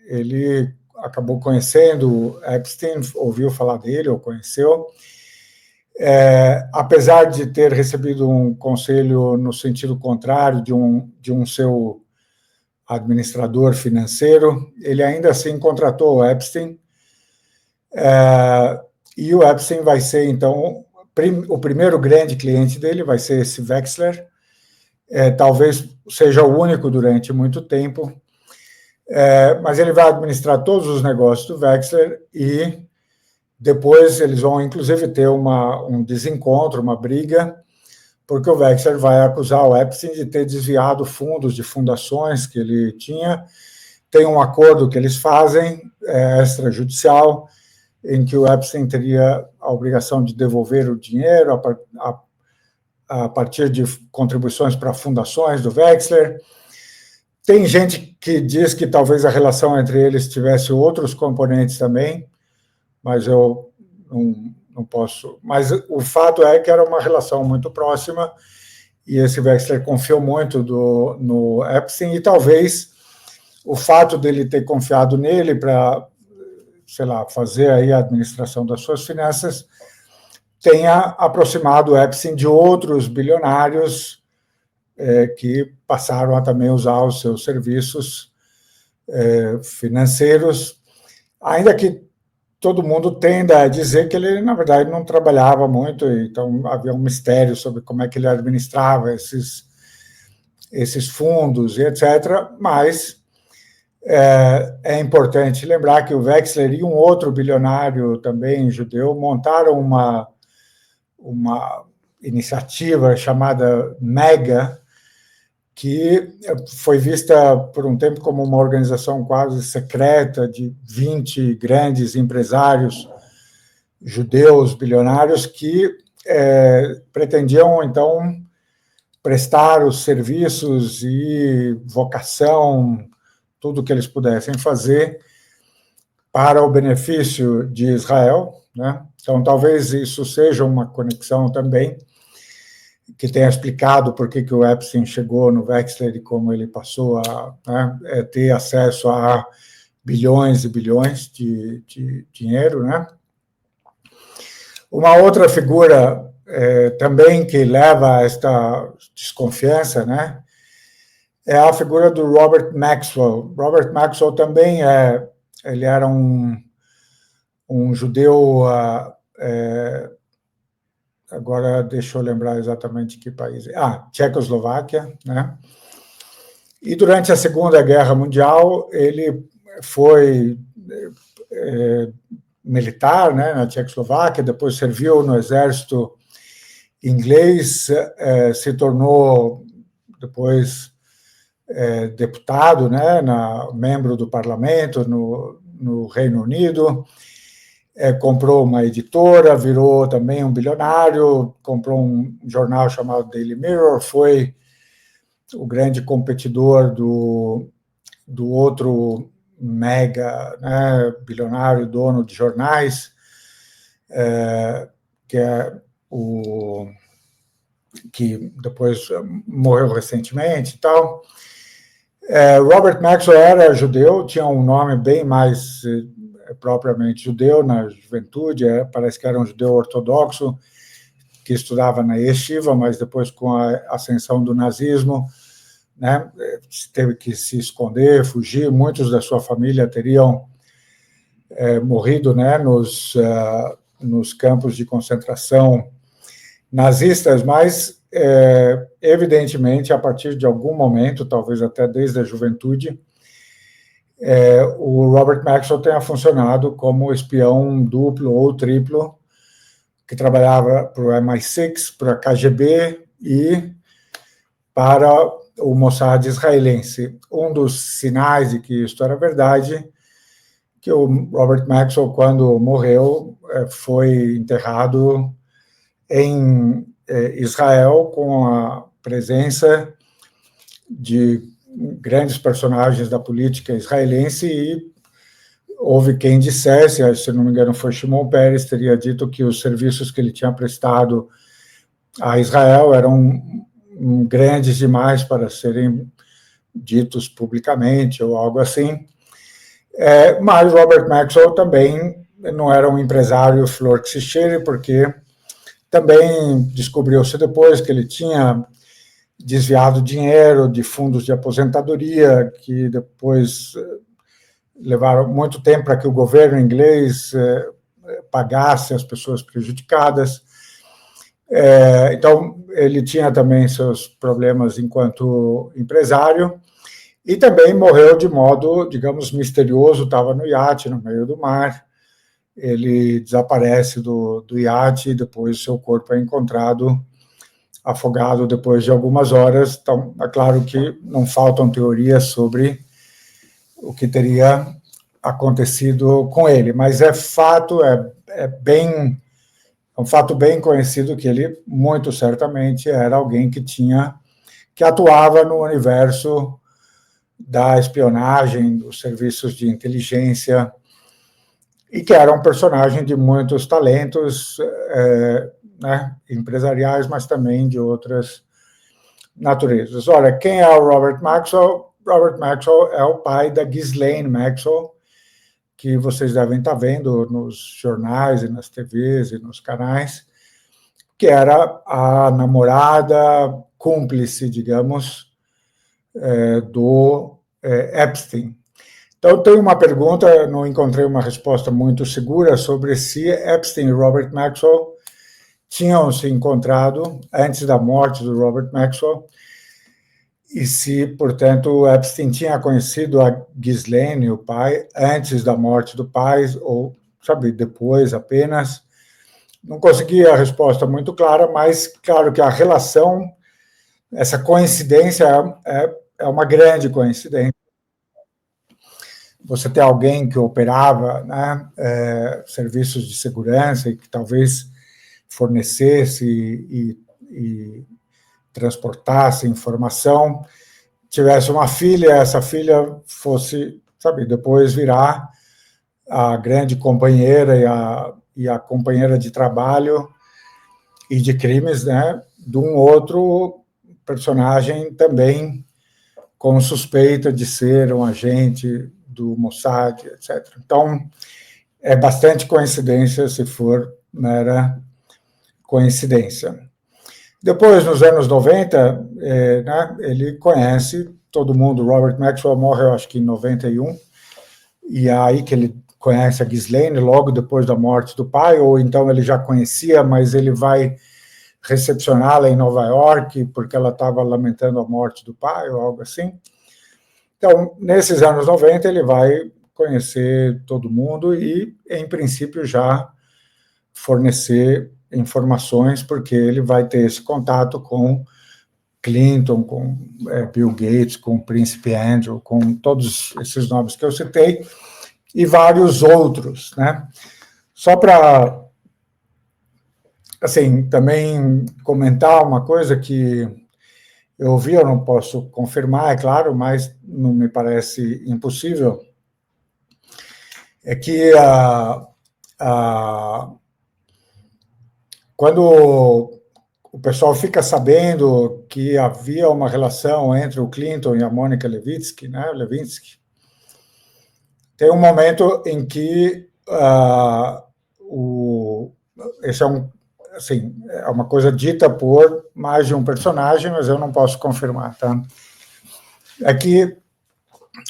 ele acabou conhecendo Epstein, ouviu falar dele, ou conheceu, apesar de ter recebido um conselho no sentido contrário de um seu administrador financeiro, ele ainda assim contratou o Epstein, e o Epstein vai ser, então, o primeiro grande cliente dele vai ser esse Wexler, talvez seja o único durante muito tempo, mas ele vai administrar todos os negócios do Wexler e depois eles vão, inclusive, ter um desencontro, uma briga, porque o Wexler vai acusar o Epstein de ter desviado fundos de fundações que ele tinha. Tem um acordo que eles fazem, extrajudicial, em que o Epstein teria a obrigação de devolver o dinheiro a partir de contribuições para fundações do Wexler. Tem gente que diz que talvez a relação entre eles tivesse outros componentes também, mas eu não posso. Mas o fato é que era uma relação muito próxima e esse Wexler confiou muito no Epstein e talvez o fato dele ter confiado nele para, sei lá, fazer aí a administração das suas finanças tenha aproximado o Epstein de outros bilionários que passaram a também usar os seus serviços financeiros, ainda que todo mundo tenda a dizer que ele, na verdade, não trabalhava muito, então havia um mistério sobre como é que ele administrava esses fundos e etc., mas é importante lembrar que o Wexler e um outro bilionário também judeu montaram uma iniciativa chamada MEGA, que foi vista por um tempo como uma organização quase secreta de 20 grandes empresários judeus bilionários que pretendiam, então, prestar os serviços e vocação, tudo o que eles pudessem fazer para o benefício de Israel, né? Então, talvez isso seja uma conexão também que tenha explicado por que o Epstein chegou no Wexler e como ele passou a ter acesso a bilhões e bilhões de dinheiro, né? Uma outra figura também que leva a esta desconfiança, né, é a figura do Robert Maxwell. Robert Maxwell também ele era um judeu, agora deixa eu lembrar exatamente que país. Tchecoslováquia, né? E durante a Segunda Guerra Mundial ele foi militar, né, na Tchecoslováquia, depois serviu no exército inglês, se tornou depois deputado, né, membro do parlamento no Reino Unido, comprou uma editora, virou também um bilionário, comprou um jornal chamado Daily Mirror, foi o grande competidor do outro mega, né, bilionário, dono de jornais, que depois morreu recentemente e tal. Robert Maxwell era judeu, tinha um nome bem mais propriamente judeu na juventude, parece que era um judeu ortodoxo, que estudava na Yeshiva, mas depois, com a ascensão do nazismo, né, teve que se esconder, fugir. Muitos da sua família teriam morrido, né, nos campos de concentração nazistas, mas, evidentemente, a partir de algum momento, talvez até desde a juventude, o Robert Maxwell tenha funcionado como espião duplo ou triplo, que trabalhava para o MI6, para a KGB e para o Mossad israelense. Um dos sinais de que isso era verdade, que o Robert Maxwell, quando morreu, foi enterrado em Israel com a presença de grandes personagens da política israelense e houve quem dissesse, se não me engano foi Shimon Peres, teria dito que os serviços que ele tinha prestado a Israel eram grandes demais para serem ditos publicamente ou algo assim. Mas Robert Maxwell também não era um empresário flor que se cheire, porque também descobriu-se depois que ele tinha desviado dinheiro de fundos de aposentadoria, que depois levaram muito tempo para que o governo inglês pagasse as pessoas prejudicadas. Então, ele tinha também seus problemas enquanto empresário e também morreu de modo, digamos, misterioso, estava no iate, no meio do mar, ele desaparece do iate e depois seu corpo é encontrado afogado depois de algumas horas. Então, é claro que não faltam teorias sobre o que teria acontecido com ele, mas é um fato bem conhecido que ele, muito certamente, era alguém que atuava no universo da espionagem, dos serviços de inteligência e que era um personagem de muitos talentos, né, empresariais, mas também de outras naturezas. Olha, quem é o Robert Maxwell? Robert Maxwell é o pai da Ghislaine Maxwell, que vocês devem estar vendo nos jornais e nas TVs e nos canais, que era a namorada cúmplice, digamos, do Epstein. Então, tem uma pergunta, não encontrei uma resposta muito segura sobre se Epstein e Robert Maxwell tinham se encontrado antes da morte do Robert Maxwell e se, portanto, Epstein tinha conhecido a Ghislaine, o pai, antes da morte do pai ou, sabe, depois apenas. Não consegui a resposta muito clara, mas claro que a relação, essa coincidência é uma grande coincidência. Você ter alguém que operava, né, serviços de segurança e que talvez fornecesse e transportasse informação, tivesse uma filha, essa filha fosse, sabe, depois virar a grande companheira e a companheira de trabalho e de crimes, né, de um outro personagem também com suspeita de ser um agente do Mossad, etc. Então, é bastante coincidência, se for mera coincidência. Depois, nos anos 90, né, ele conhece todo mundo. Robert Maxwell morre, eu acho que em 91, e é aí que ele conhece a Ghislaine, logo depois da morte do pai, ou então ele já conhecia, mas ele vai recepcioná-la em Nova York, porque ela estava lamentando a morte do pai, ou algo assim. Então, nesses anos 90, ele vai conhecer todo mundo e, em princípio, já fornecer informações, porque ele vai ter esse contato com Clinton, com Bill Gates, com o príncipe Andrew, com todos esses nomes que eu citei, e vários outros, né? Só para, assim, também comentar uma coisa que eu ouvi, eu não posso confirmar, é claro, mas não me parece impossível, é que quando o pessoal fica sabendo que havia uma relação entre o Clinton e a Mônica Lewinsky, né, tem um momento em que esse assim, é uma coisa dita por mais de um personagem, mas eu não posso confirmar, tá? É que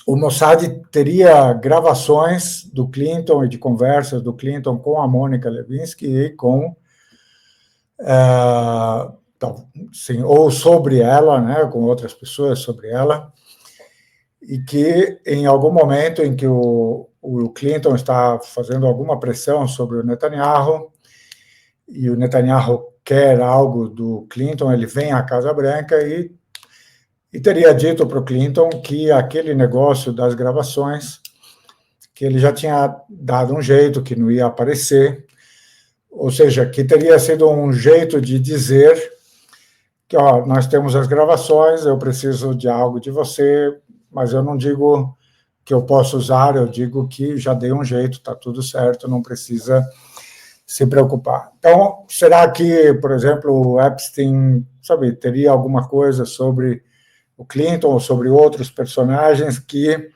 o Mossad teria gravações do Clinton e de conversas do Clinton com a Mônica Lewinsky e com sim, ou sobre ela, né, com outras pessoas sobre ela, e que em algum momento em que o Clinton está fazendo alguma pressão sobre o Netanyahu, e o Netanyahu quer algo do Clinton, ele vem à Casa Branca e teria dito para o Clinton que aquele negócio das gravações, que ele já tinha dado um jeito, que não ia aparecer, ou seja, que teria sido um jeito de dizer que, ó, nós temos as gravações, eu preciso de algo de você, mas eu não digo que eu posso usar, eu digo que já dei um jeito, está tudo certo, não precisa se preocupar. Então, será que, por exemplo, o Epstein, sabe, teria alguma coisa sobre o Clinton ou sobre outros personagens que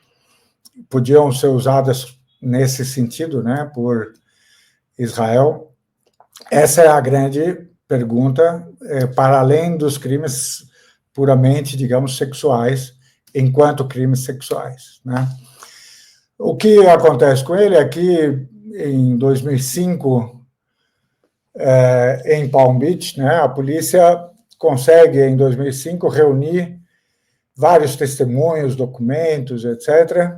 podiam ser usadas nesse sentido, né, por Israel? Essa é a grande pergunta, para além dos crimes puramente, digamos, sexuais, enquanto crimes sexuais, né? O que acontece com ele é que, em 2005, em Palm Beach, né, a polícia consegue, em 2005, reunir vários testemunhos, documentos, etc.,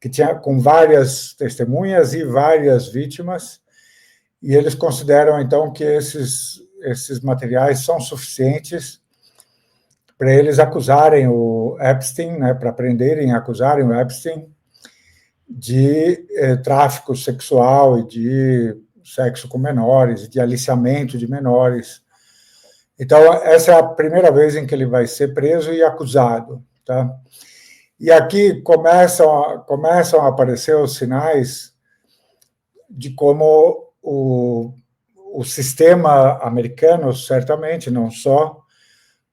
que tinha com várias testemunhas e várias vítimas, e eles consideram, então, que esses materiais são suficientes para eles acusarem o Epstein, né, para prenderem e acusarem o Epstein de tráfico sexual e de sexo com menores, de aliciamento de menores. Então, essa é a primeira vez em que ele vai ser preso e acusado, tá? E aqui começam a aparecer os sinais de como o sistema americano, certamente, não só,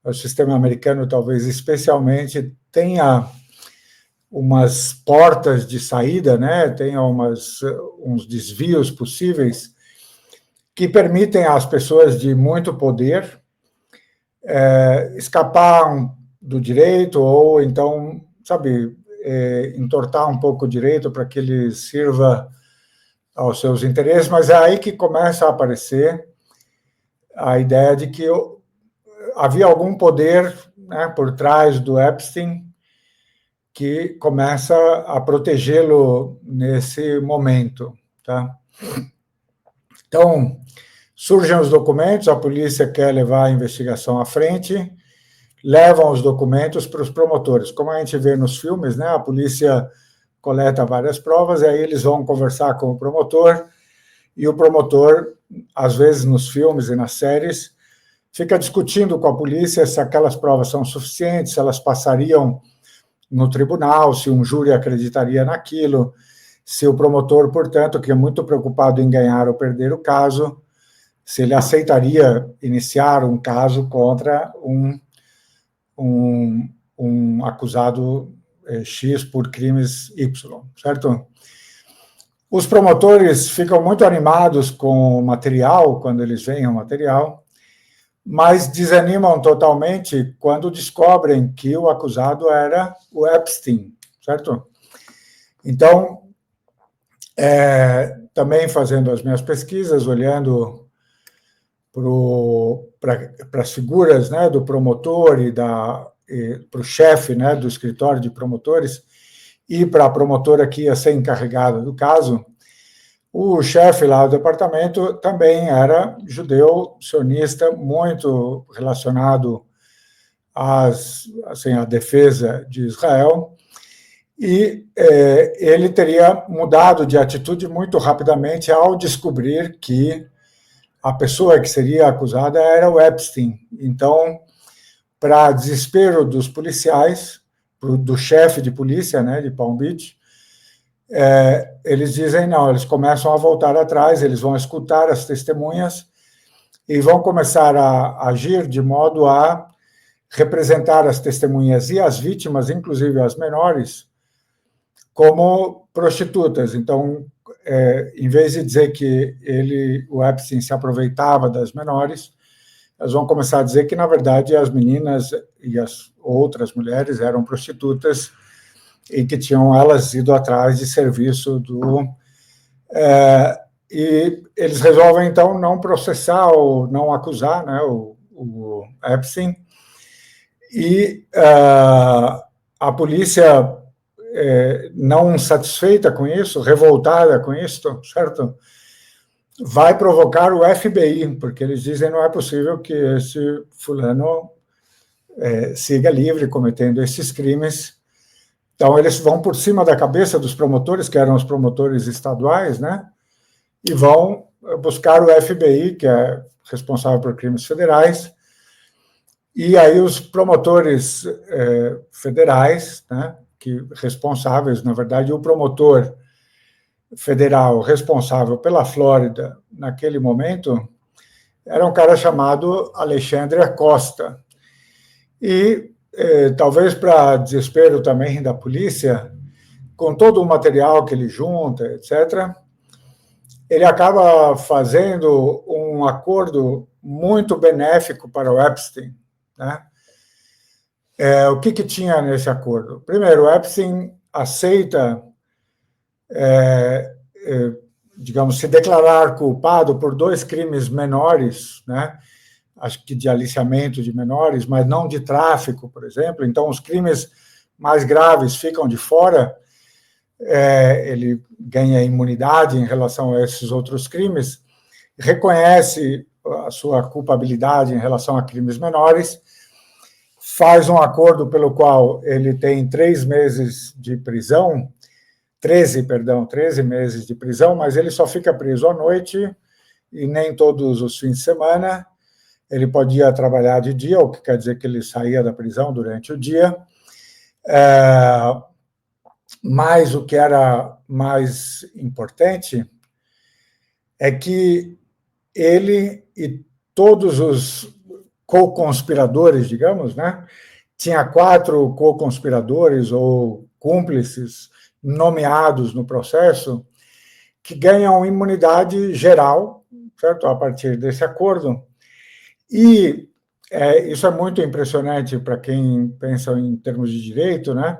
o sistema americano talvez especialmente, tenha umas portas de saída, né? Tenha uns desvios possíveis que permitem às pessoas de muito poder escapar do direito ou então, sabe, entortar um pouco o direito para que ele sirva aos seus interesses, mas é aí que começa a aparecer a ideia de que havia algum poder, né, por trás do Epstein que começa a protegê-lo nesse momento, tá? Então, surgem os documentos, a polícia quer levar a investigação à frente, levam os documentos para os promotores. Como a gente vê nos filmes, né, a polícia coleta várias provas, e aí eles vão conversar com o promotor, e o promotor, às vezes nos filmes e nas séries, fica discutindo com a polícia se aquelas provas são suficientes, se elas passariam no tribunal, se um júri acreditaria naquilo, se o promotor, portanto, que é muito preocupado em ganhar ou perder o caso, se ele aceitaria iniciar um caso contra um acusado X por crimes Y, certo? Os promotores ficam muito animados com o material, quando eles veem o material, mas desanimam totalmente quando descobrem que o acusado era o Epstein, certo? Então, também fazendo as minhas pesquisas, olhando para as figuras, né, do promotor e para o chefe, né, do escritório de promotores e para a promotora que ia ser encarregada do caso, o chefe lá do departamento também era judeu, sionista, muito relacionado à defesa de Israel, e ele teria mudado de atitude muito rapidamente ao descobrir que a pessoa que seria acusada era o Epstein. Então, para desespero dos policiais, do chefe de polícia, né, de Palm Beach, eles dizem não, eles começam a voltar atrás, eles vão escutar as testemunhas e vão começar a agir de modo a representar as testemunhas e as vítimas, inclusive as menores, como prostitutas. Então, em vez de dizer que o Epstein se aproveitava das menores, eles vão começar a dizer que, na verdade, as meninas e as outras mulheres eram prostitutas e que tinham elas ido atrás de serviço e eles resolvem, então, não processar ou não acusar, né, o Epstein. E a polícia, não satisfeita com isso, revoltada com isso, certo? Vai provocar o FBI, porque eles dizem não é possível que esse fulano siga livre cometendo esses crimes. Então, eles vão por cima da cabeça dos promotores, que eram os promotores estaduais, né? E vão buscar o FBI, que é responsável por crimes federais. E aí os promotores federais, né, responsáveis, na verdade, o promotor federal responsável pela Flórida naquele momento era um cara chamado Alexandre Acosta. E talvez para desespero também da polícia, com todo o material que ele junta, etc., ele acaba fazendo um acordo muito benéfico para o Epstein, né? O que tinha nesse acordo? Primeiro, o Epstein aceita, digamos, se declarar culpado por 2 crimes menores, né? Acho que de aliciamento de menores, mas não de tráfico, por exemplo. Então, os crimes mais graves ficam de fora, ele ganha imunidade em relação a esses outros crimes, reconhece a sua culpabilidade em relação a crimes menores, faz um acordo pelo qual ele tem 13 meses de prisão, 13 meses de prisão, mas ele só fica preso à noite e nem todos os fins de semana. Ele podia trabalhar de dia, o que quer dizer que ele saía da prisão durante o dia. Mas o que era mais importante é que ele e todos os co-conspiradores, digamos, né? Tinha 4 co-conspiradores ou cúmplices nomeados no processo que ganham imunidade geral, certo? A partir desse acordo. E isso é muito impressionante para quem pensa em termos de direito, né?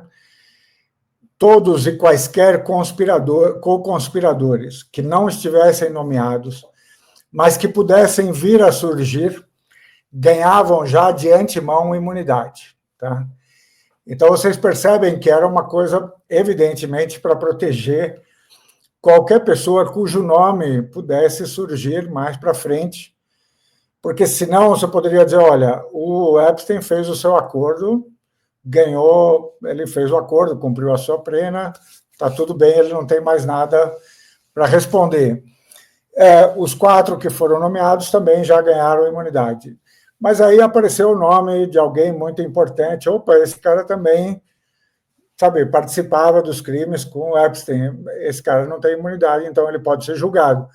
Todos e quaisquer co-conspiradores que não estivessem nomeados, mas que pudessem vir a surgir, ganhavam já de antemão imunidade. Tá? Então, vocês percebem que era uma coisa, evidentemente, para proteger qualquer pessoa cujo nome pudesse surgir mais para frente, porque senão você poderia dizer, olha, o Epstein fez o seu acordo, ganhou, ele fez o acordo, cumpriu a sua pena, está tudo bem, ele não tem mais nada para responder. Os 4 que foram nomeados também já ganharam imunidade. Mas aí apareceu o nome de alguém muito importante. Opa, esse cara também, sabe, participava dos crimes com o Epstein. Esse cara não tem imunidade, então ele pode ser julgado.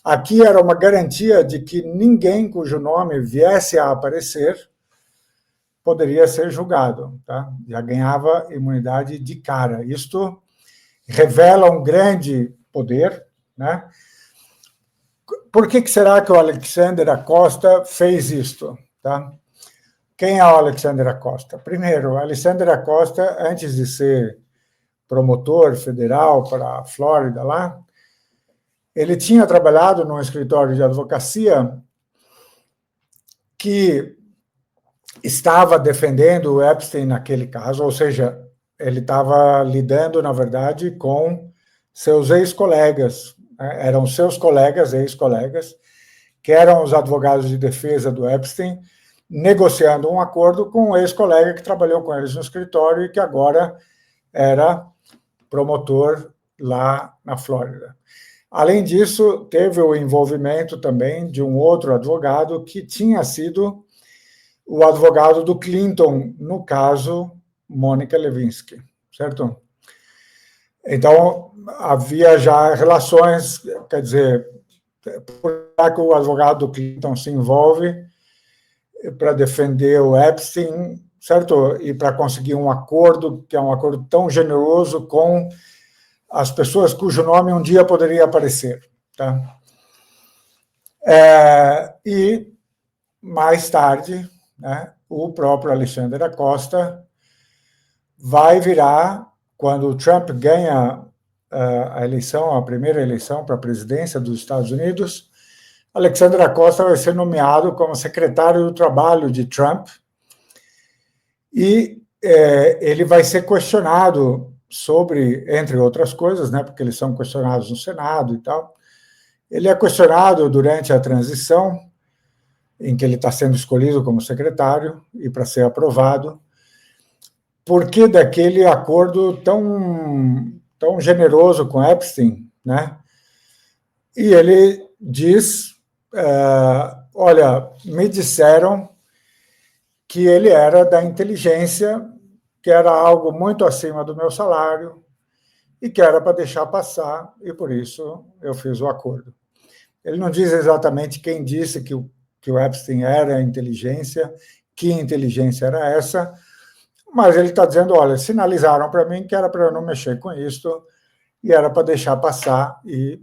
Aqui era uma garantia de que ninguém cujo nome viesse a aparecer poderia ser julgado. Tá? Já ganhava imunidade de cara. Isto revela um grande poder, né? Por que será que o Alexander Acosta fez isto? Tá? Quem é o Alexander Acosta? Primeiro, o Alexander Acosta, antes de ser promotor federal para a Flórida, lá, ele tinha trabalhado num escritório de advocacia que estava defendendo o Epstein naquele caso, ou seja, ele estava lidando, na verdade, com seus ex-colegas, né? Eram seus colegas, ex-colegas, que eram os advogados de defesa do Epstein, negociando um acordo com um ex-colega que trabalhou com eles no escritório e que agora era promotor lá na Flórida. Além disso, teve o envolvimento também de um outro advogado que tinha sido o advogado do Clinton, no caso, Mônica Lewinsky, certo? Então, havia já relações, quer dizer, por que o advogado do Clinton se envolve para defender o Epstein, certo? E para conseguir um acordo, que é um acordo tão generoso com as pessoas cujo nome um dia poderia aparecer. Tá? E, mais tarde, né, o próprio Alexander Acosta vai virar, quando o Trump ganha a eleição, a primeira eleição para a presidência dos Estados Unidos, Alexander Acosta vai ser nomeado como secretário do trabalho de Trump e ele vai ser questionado sobre, entre outras coisas, né, porque eles são questionados no Senado e tal, ele é questionado durante a transição, em que ele está sendo escolhido como secretário e para ser aprovado, por que daquele acordo tão generoso com Epstein, né? E ele diz, olha, me disseram que ele era da inteligência, que era algo muito acima do meu salário e que era para deixar passar, e por isso eu fiz o acordo. Ele não diz exatamente quem disse que o Epstein era inteligência, que inteligência era essa, mas ele está dizendo, olha, sinalizaram para mim que era para eu não mexer com isso e era para deixar passar, e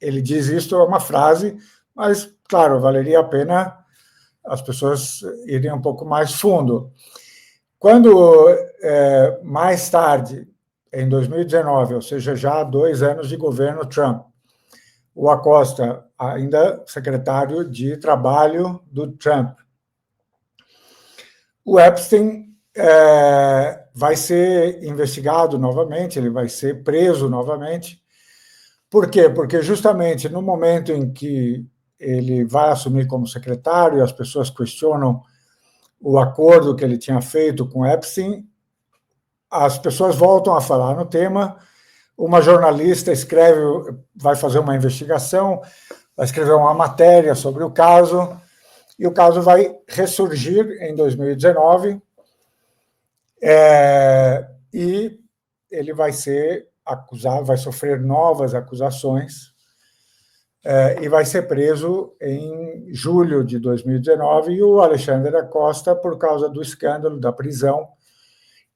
ele diz isso, é uma frase, mas, claro, valeria a pena as pessoas irem um pouco mais fundo. Quando, mais tarde, em 2019, ou seja, já 2 anos de governo Trump, o Acosta, ainda secretário de Trabalho do Trump, o Epstein vai ser investigado novamente, ele vai ser preso novamente. Por quê? Porque justamente no momento em que ele vai assumir como secretário, as pessoas questionam o acordo que ele tinha feito com Epstein, as pessoas voltam a falar no tema, uma jornalista vai fazer uma investigação, vai escrever uma matéria sobre o caso, e o caso vai ressurgir em 2019, e ele vai ser acusado, vai sofrer novas acusações, e vai ser preso em julho de 2019, e o Alexandre da Costa, por causa do escândalo da prisão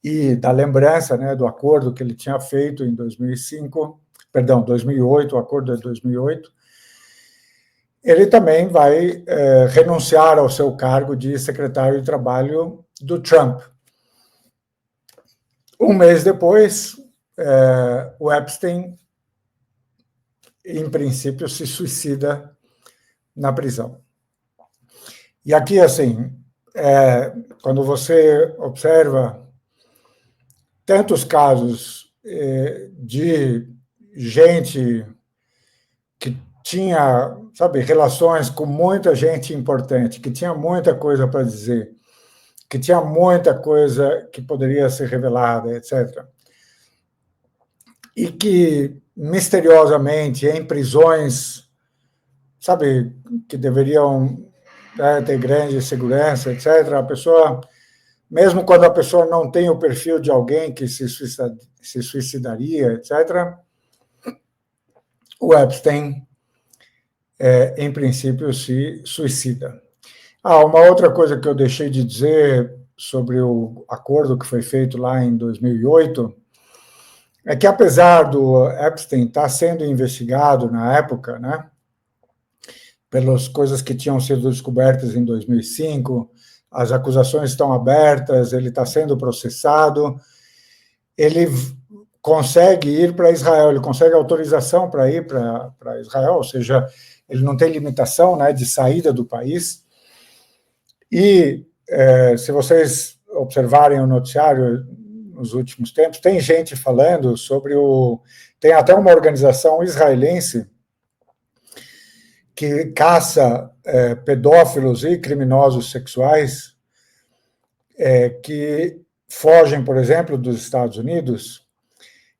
e da lembrança, né, do acordo que ele tinha feito em 2008, o acordo de 2008, ele também vai renunciar ao seu cargo de secretário de Trabalho do Trump. Um mês depois, o Epstein, em princípio, se suicida na prisão. E aqui, assim, quando você observa tantos casos de gente que tinha, sabe, relações com muita gente importante, que tinha muita coisa para dizer, que tinha muita coisa que poderia ser revelada, etc. E que, misteriosamente, em prisões, sabe, que deveriam ter grande segurança, etc., a pessoa, mesmo quando a pessoa não tem o perfil de alguém que se suicidaria, etc., o Epstein, em princípio, se suicida. Uma outra coisa que eu deixei de dizer sobre o acordo que foi feito lá em 2008 é que, apesar do Epstein estar sendo investigado na época, né, pelas coisas que tinham sido descobertas em 2005, as acusações estão abertas, ele está sendo processado, ele consegue ir para Israel, ele consegue autorização para ir para Israel, ou seja, ele não tem limitação, né, de saída do país. E se vocês observarem o noticiário nos últimos tempos, tem gente falando sobre tem até uma organização israelense que caça pedófilos e criminosos sexuais que fogem, por exemplo, dos Estados Unidos,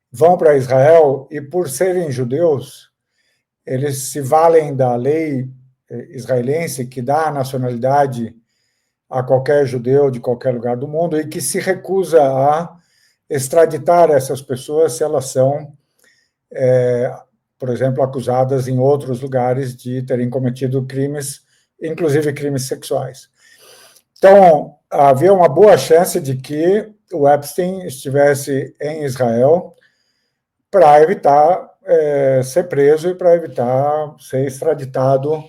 vão para Israel e, por serem judeus, eles se valem da lei israelense que dá a nacionalidade a qualquer judeu de qualquer lugar do mundo e que se recusa a extraditar essas pessoas se elas são, por exemplo, acusadas em outros lugares de terem cometido crimes, inclusive crimes sexuais. Então, havia uma boa chance de que o Epstein estivesse em Israel para evitar ser preso e para evitar ser extraditado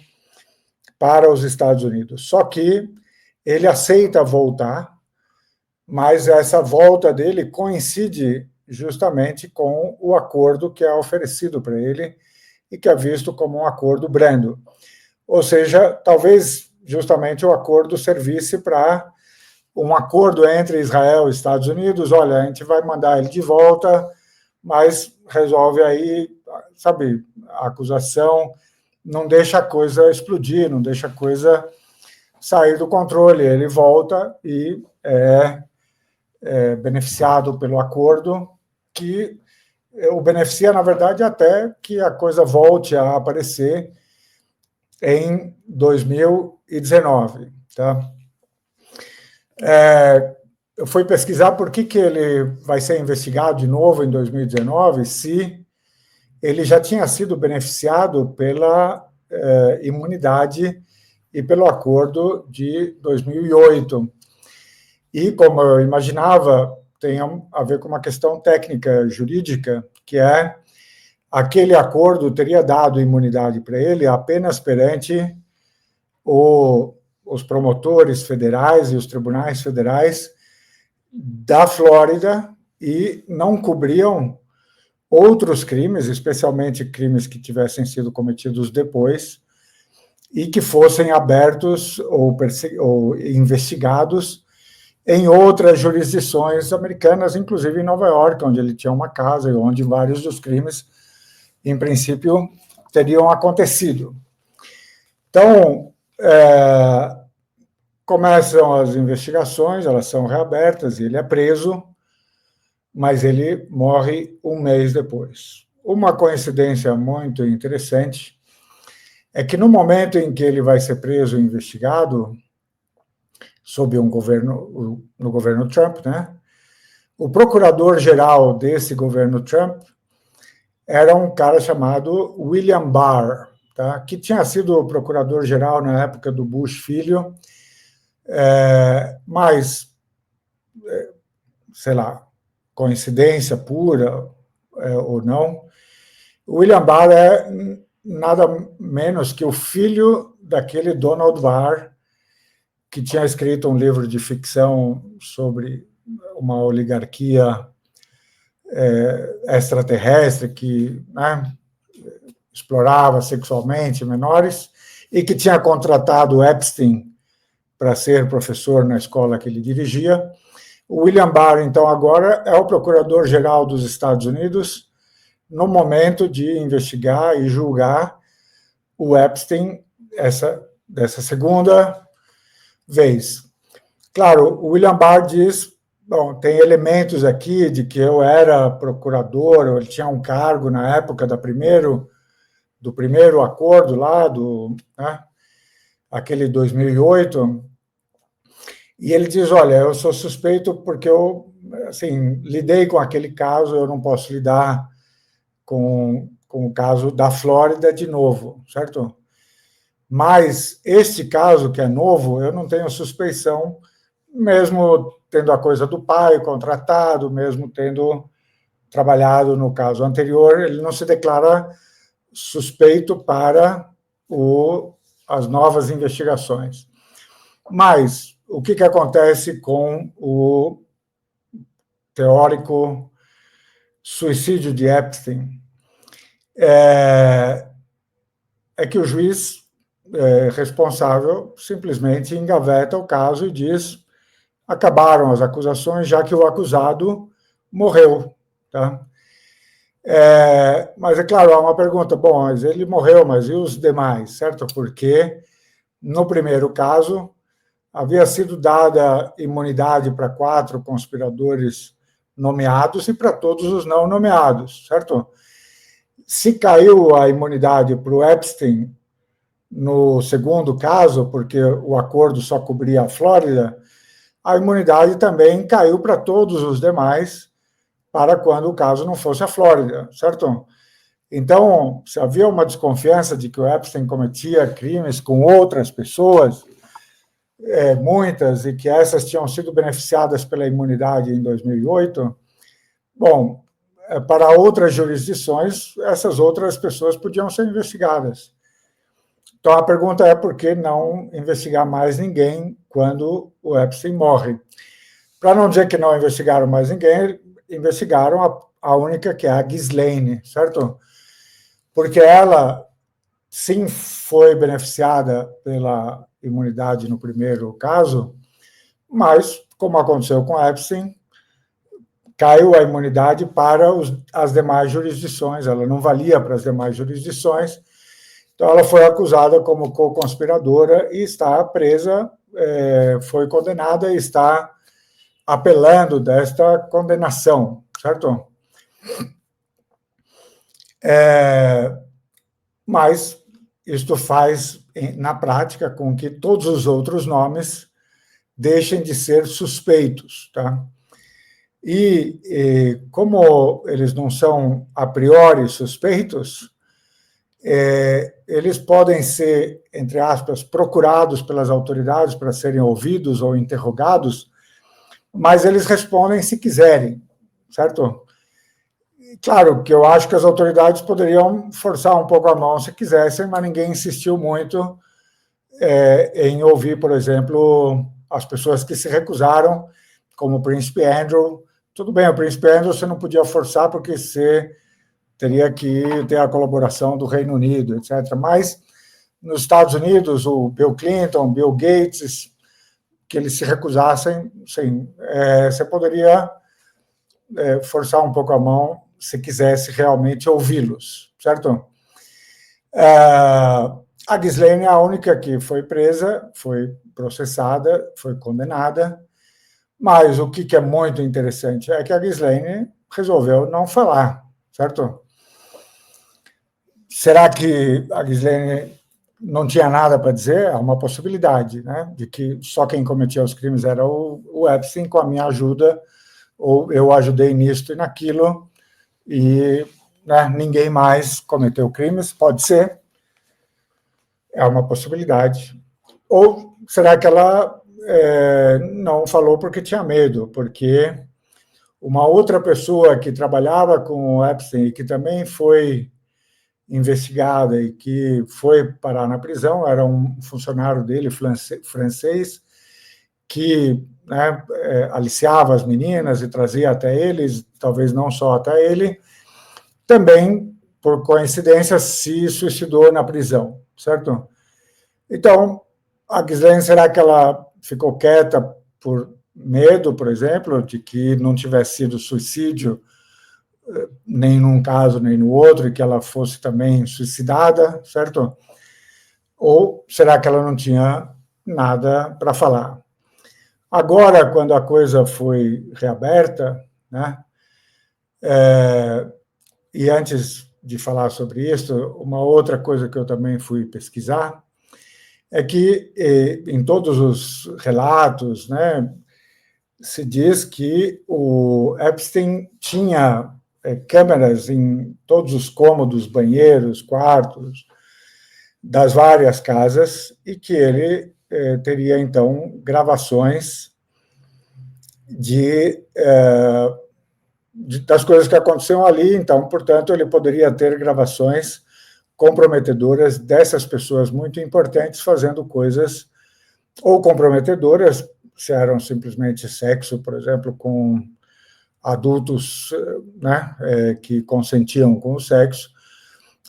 para os Estados Unidos. Só que ele aceita voltar, mas essa volta dele coincide justamente com o acordo que é oferecido para ele e que é visto como um acordo brando. Ou seja, talvez justamente o acordo servisse para um acordo entre Israel e Estados Unidos. Olha, a gente vai mandar ele de volta, mas resolve aí, sabe, a acusação, não deixa a coisa explodir, não deixa a coisa sair do controle. Ele volta e é beneficiado pelo acordo, que o beneficia, na verdade, até que a coisa volte a aparecer em 2019. Tá? Eu fui pesquisar por que ele vai ser investigado de novo em 2019, se ele já tinha sido beneficiado pela imunidade e pelo acordo de 2008. E, como eu imaginava, tem a ver com uma questão técnica, jurídica, que é aquele acordo teria dado imunidade para ele apenas perante os promotores federais e os tribunais federais da Flórida e não cobriam outros crimes, especialmente crimes que tivessem sido cometidos depois e que fossem abertos ou investigados em outras jurisdições americanas, inclusive em Nova York, onde ele tinha uma casa e onde vários dos crimes, em princípio, teriam acontecido. Então, começam as investigações, elas são reabertas, ele é preso, mas ele morre um mês depois. Uma coincidência muito interessante é que no momento em que ele vai ser preso e investigado, sob no governo Trump, né, o procurador-geral desse governo Trump era um cara chamado William Barr, tá? Que tinha sido procurador-geral na época do Bush filho, mas, sei lá, coincidência pura ou não, William Barr é nada menos que o filho daquele Donald Barr, que tinha escrito um livro de ficção sobre uma oligarquia extraterrestre que, né, explorava sexualmente menores e que tinha contratado Epstein para ser professor na escola que ele dirigia. O William Barr, então, agora é o procurador-geral dos Estados Unidos no momento de investigar e julgar o Epstein dessa segunda vez. Claro, o William Barr diz, bom, tem elementos aqui de que eu era procurador, ele tinha um cargo na época do primeiro acordo lá, né, aquele 2008, e ele diz, olha, eu sou suspeito porque eu, assim, lidei com aquele caso, eu não posso lidar com o caso da Flórida de novo, certo? Mas este caso, que é novo, eu não tenho suspeição, mesmo tendo a coisa do pai contratado, mesmo tendo trabalhado no caso anterior, ele não se declara suspeito para as novas investigações. Mas o que acontece com o teórico suicídio de Epstein? É que o juiz responsável simplesmente engaveta o caso e diz: acabaram as acusações, já que o acusado morreu. Tá? Mas, é claro, há uma pergunta, bom, mas ele morreu, mas e os demais, certo? Porque, no primeiro caso, havia sido dada imunidade para 4 conspiradores nomeados e para todos os não nomeados, certo? Se caiu a imunidade para o Epstein no segundo caso, porque o acordo só cobria a Flórida, a imunidade também caiu para todos os demais, para quando o caso não fosse a Flórida, certo? Então, se havia uma desconfiança de que o Epstein cometia crimes com outras pessoas, muitas, e que essas tinham sido beneficiadas pela imunidade em 2008, bom, para outras jurisdições, essas outras pessoas podiam ser investigadas. Então, a pergunta é por que não investigar mais ninguém quando o Epstein morre? Para não dizer que não investigaram mais ninguém, investigaram a única, que é a Ghislaine, certo? Porque ela, sim, foi beneficiada pela imunidade no primeiro caso, mas, como aconteceu com Epstein, caiu a imunidade para as demais jurisdições, ela não valia para as demais jurisdições, então ela foi acusada como co-conspiradora e está presa, foi condenada e está apelando desta condenação, certo? Mas isto faz, na prática, com que todos os outros nomes deixem de ser suspeitos, tá? E como eles não são a priori suspeitos, eles podem ser, entre aspas, procurados pelas autoridades para serem ouvidos ou interrogados, mas eles respondem se quiserem, certo? Claro que eu acho que as autoridades poderiam forçar um pouco a mão se quisessem, mas ninguém insistiu muito em ouvir, por exemplo, as pessoas que se recusaram, como o príncipe Andrew. Tudo bem, o príncipe Andrew você não podia forçar porque você teria que ter a colaboração do Reino Unido, etc. Mas nos Estados Unidos, o Bill Clinton, Bill Gates, que eles se recusassem, sim, você poderia forçar um pouco a mão se quisesse realmente ouvi-los, certo? A Ghislaine é a única que foi presa, foi processada, foi condenada, mas o que é muito interessante é que a Ghislaine resolveu não falar, certo? Será que a Ghislaine não tinha nada para dizer? É uma possibilidade, né? De que só quem cometia os crimes era o Epstein, com a minha ajuda, ou eu ajudei nisto e naquilo, e, né, ninguém mais cometeu crimes, pode ser. É uma possibilidade. Ou será que ela não falou porque tinha medo? Porque uma outra pessoa que trabalhava com o Epstein e que também foi investigada e que foi parar na prisão era um funcionário dele, francês, que, né, aliciava as meninas e trazia até eles, talvez não só até ele, também, por coincidência, se suicidou na prisão, certo? Então, a Ghislaine, será que ela ficou quieta por medo, por exemplo, de que não tivesse sido suicídio, nem num caso nem no outro, e que ela fosse também suicidada, certo? Ou será que ela não tinha nada para falar? Agora, quando a coisa foi reaberta, né, e antes de falar sobre isso, uma outra coisa que eu também fui pesquisar é que, em todos os relatos, né, se diz que o Epstein tinha câmeras em todos os cômodos, banheiros, quartos das várias casas e que ele teria, então, gravações das coisas que aconteciam ali. Então, portanto, ele poderia ter gravações comprometedoras dessas pessoas muito importantes fazendo coisas ou comprometedoras, se eram simplesmente sexo, por exemplo, com adultos, né, que consentiam com o sexo,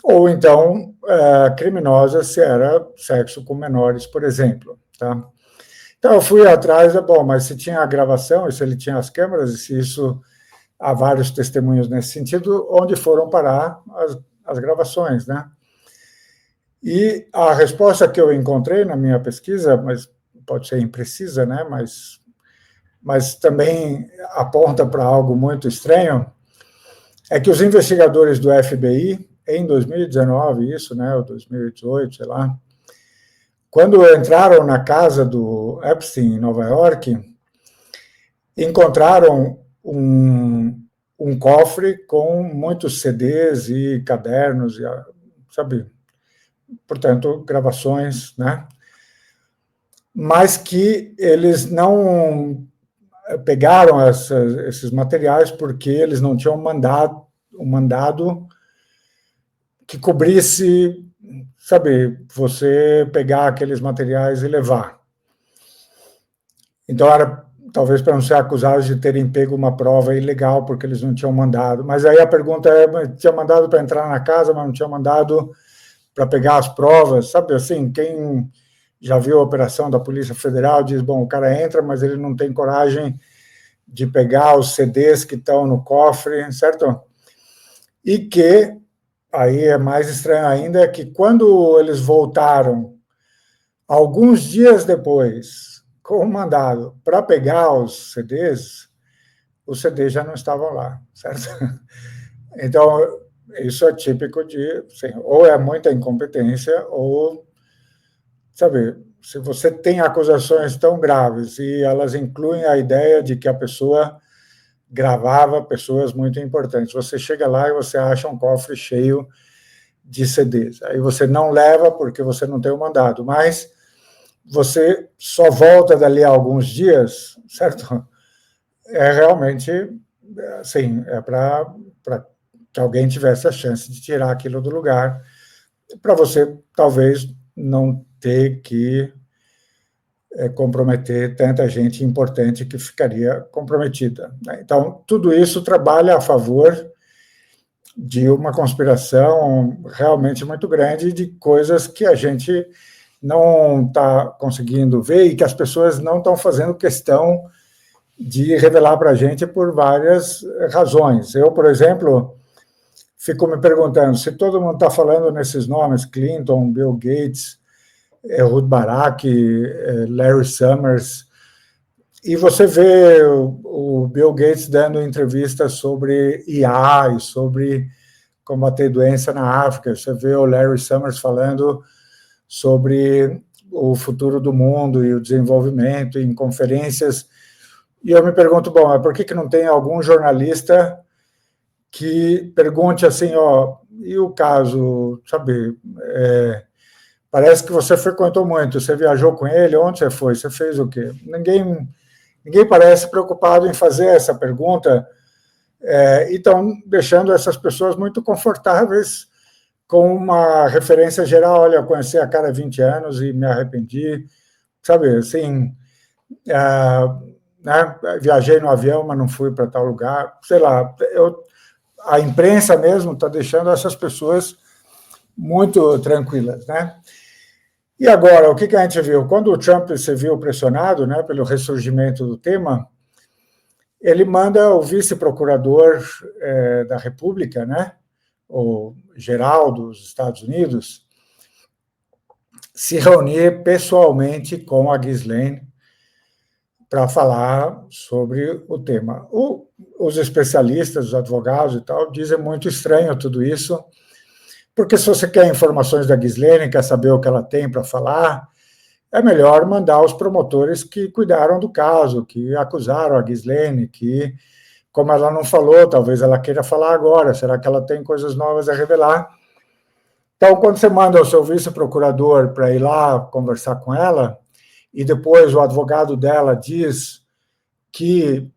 ou então criminosas, se era sexo com menores, por exemplo. Tá? Então, eu fui atrás, bom, mas se tinha a gravação, e se ele tinha as câmeras, e se isso, há vários testemunhos nesse sentido, onde foram parar as gravações, né? E a resposta que eu encontrei na minha pesquisa, mas pode ser imprecisa, né? Mas também aponta para algo muito estranho, é que os investigadores do FBI, em 2019, isso, né, ou 2018, sei lá, quando entraram na casa do Epstein, em Nova York, encontraram um cofre com muitos CDs e cadernos, sabe, portanto, gravações, né? Mas que eles não pegaram esses materiais porque eles não tinham um mandado que cobrisse, sabe, você pegar aqueles materiais e levar. Então, era talvez para não ser acusados de terem pego uma prova ilegal, porque eles não tinham mandado. Mas aí a pergunta é, tinha mandado para entrar na casa, mas não tinha mandado para pegar as provas, sabe assim, quem já viu a operação da Polícia Federal diz, bom, o cara entra, mas ele não tem coragem de pegar os CDs que estão no cofre, certo? E que, aí é mais estranho ainda, é que quando eles voltaram, alguns dias depois, com o mandado para pegar os CDs já não estavam lá, certo? Então, isso é típico de, assim, ou é muita incompetência, ou, sabe, se você tem acusações tão graves e elas incluem a ideia de que a pessoa gravava pessoas muito importantes, você chega lá e você acha um cofre cheio de CDs. Aí você não leva porque você não tem o mandado, mas você só volta dali a alguns dias, certo? É realmente, assim, é para que alguém tivesse a chance de tirar aquilo do lugar, para você talvez não ter que comprometer tanta gente importante que ficaria comprometida. Então, tudo isso trabalha a favor de uma conspiração realmente muito grande de coisas que a gente não está conseguindo ver e que as pessoas não estão fazendo questão de revelar para a gente por várias razões. Eu, por exemplo, fico me perguntando se todo mundo está falando nesses nomes, Clinton, Bill Gates, Ehud Barak, Larry Summers, e você vê o Bill Gates dando entrevistas sobre IA e sobre combater doença na África, você vê o Larry Summers falando sobre o futuro do mundo e o desenvolvimento em conferências, e eu me pergunto, bom, por que não tem algum jornalista que pergunte assim, ó, e o caso, sabe, Parece que você frequentou muito, você viajou com ele, onde você foi, você fez o quê? Ninguém parece preocupado em fazer essa pergunta, e estão deixando essas pessoas muito confortáveis com uma referência geral. Olha, eu conheci a cara há 20 anos e me arrependi, sabe, assim, né, viajei no avião, mas não fui para tal lugar, sei lá, a imprensa mesmo está deixando essas pessoas muito tranquilas, né? E agora, o que a gente viu? Quando o Trump se viu pressionado, né, pelo ressurgimento do tema, ele manda o vice-procurador da República, né, o geral dos Estados Unidos, se reunir pessoalmente com a Ghislaine para falar sobre o tema. Os especialistas, os advogados e tal, dizem muito estranho tudo isso, porque se você quer informações da Ghislaine, quer saber o que ela tem para falar, é melhor mandar os promotores que cuidaram do caso, que acusaram a Ghislaine, que, como ela não falou, talvez ela queira falar agora, será que ela tem coisas novas a revelar? Então, quando você manda o seu vice-procurador para ir lá conversar com ela, e depois o advogado dela diz que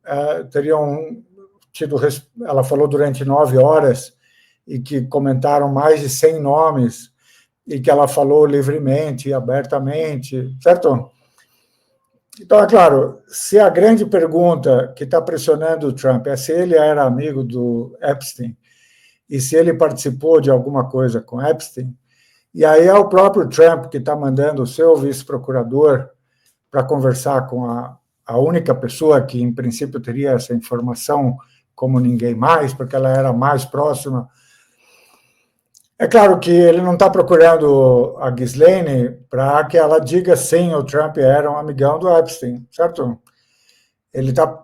teriam tido, ela falou durante 9 horas, e que comentaram mais de 100 nomes, e que ela falou livremente, abertamente, certo? Então, é claro, se a grande pergunta que está pressionando o Trump é se ele era amigo do Epstein, e se ele participou de alguma coisa com Epstein, e aí é o próprio Trump que está mandando o seu vice-procurador para conversar com a única pessoa que, em princípio, teria essa informação como ninguém mais, porque ela era mais próxima. É claro que ele não está procurando a Ghislaine para que ela diga sim, o Trump era um amigão do Epstein, certo? Ele está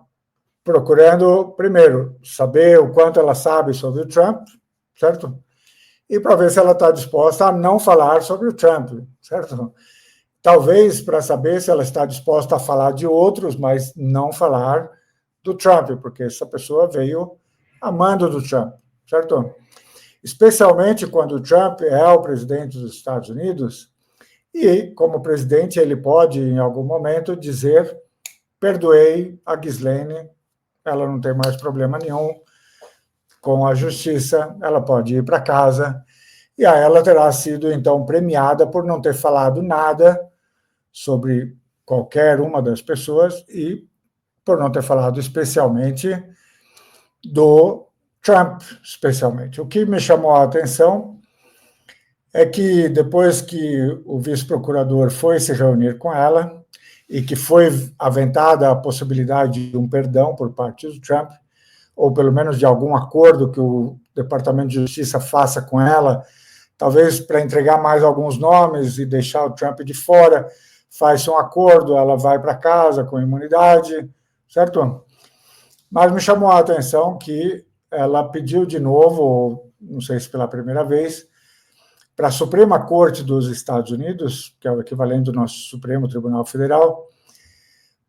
procurando, primeiro, saber o quanto ela sabe sobre o Trump, certo? E para ver se ela está disposta a não falar sobre o Trump, certo? Talvez para saber se ela está disposta a falar de outros, mas não falar do Trump, porque essa pessoa veio amando do Trump, certo? Especialmente quando o Trump é o presidente dos Estados Unidos, e, como presidente, ele pode, em algum momento, dizer: perdoei a Ghislaine, ela não tem mais problema nenhum com a justiça, ela pode ir para casa, e aí ela terá sido, então, premiada por não ter falado nada sobre qualquer uma das pessoas e por não ter falado especialmente do Trump, especialmente. O que me chamou a atenção é que depois que o vice-procurador foi se reunir com ela e que foi aventada a possibilidade de um perdão por parte do Trump, ou pelo menos de algum acordo que o Departamento de Justiça faça com ela, talvez para entregar mais alguns nomes e deixar o Trump de fora, faz um acordo, ela vai para casa com imunidade, certo? Mas me chamou a atenção que ela pediu de novo, não sei se pela primeira vez, para a Suprema Corte dos Estados Unidos, que é o equivalente do nosso Supremo Tribunal Federal,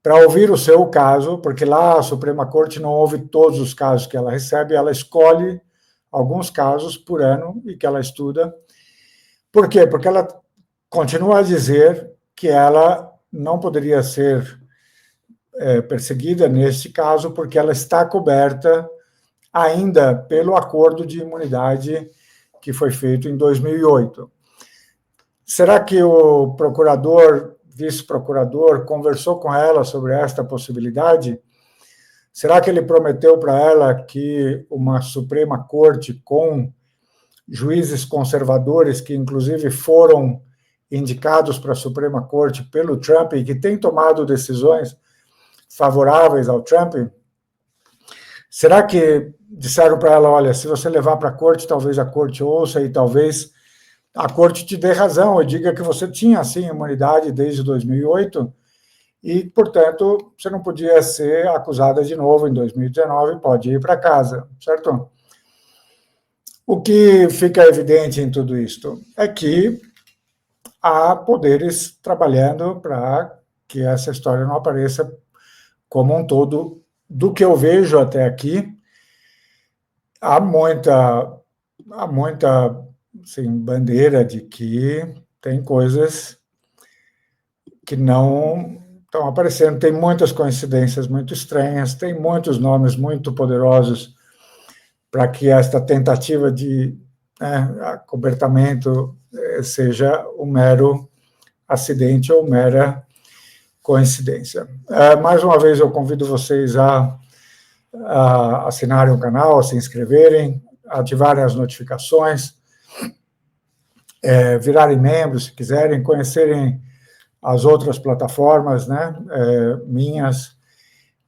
para ouvir o seu caso, porque lá a Suprema Corte não ouve todos os casos que ela recebe, ela escolhe alguns casos por ano e que ela estuda. Por quê? Porque ela continua a dizer que ela não poderia ser perseguida neste caso, porque ela está coberta ainda pelo acordo de imunidade que foi feito em 2008. Será que o procurador, vice-procurador, conversou com ela sobre esta possibilidade? Será que ele prometeu para ela que uma Suprema Corte com juízes conservadores, que inclusive foram indicados para a Suprema Corte pelo Trump e que têm tomado decisões favoráveis ao Trump, será que disseram para ela: olha, se você levar para a corte, talvez a corte ouça e talvez a corte te dê razão e diga que você tinha, sim, imunidade desde 2008 e, portanto, você não podia ser acusada de novo em 2019, pode ir para casa, certo? O que fica evidente em tudo isto é que há poderes trabalhando para que essa história não apareça como um todo. Do que eu vejo até aqui, há muita assim, bandeira de que tem coisas que não estão aparecendo, tem muitas coincidências muito estranhas, tem muitos nomes muito poderosos para que esta tentativa de acobertamento seja um mero acidente ou mera coincidência. Mais uma vez, eu convido vocês a assinarem o canal, a se inscreverem, ativarem as notificações, virarem membros, se quiserem, conhecerem as outras plataformas, né, minhas,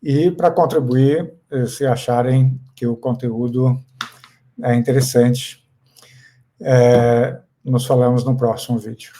e para contribuir, se acharem que o conteúdo é interessante. Nos falamos no próximo vídeo.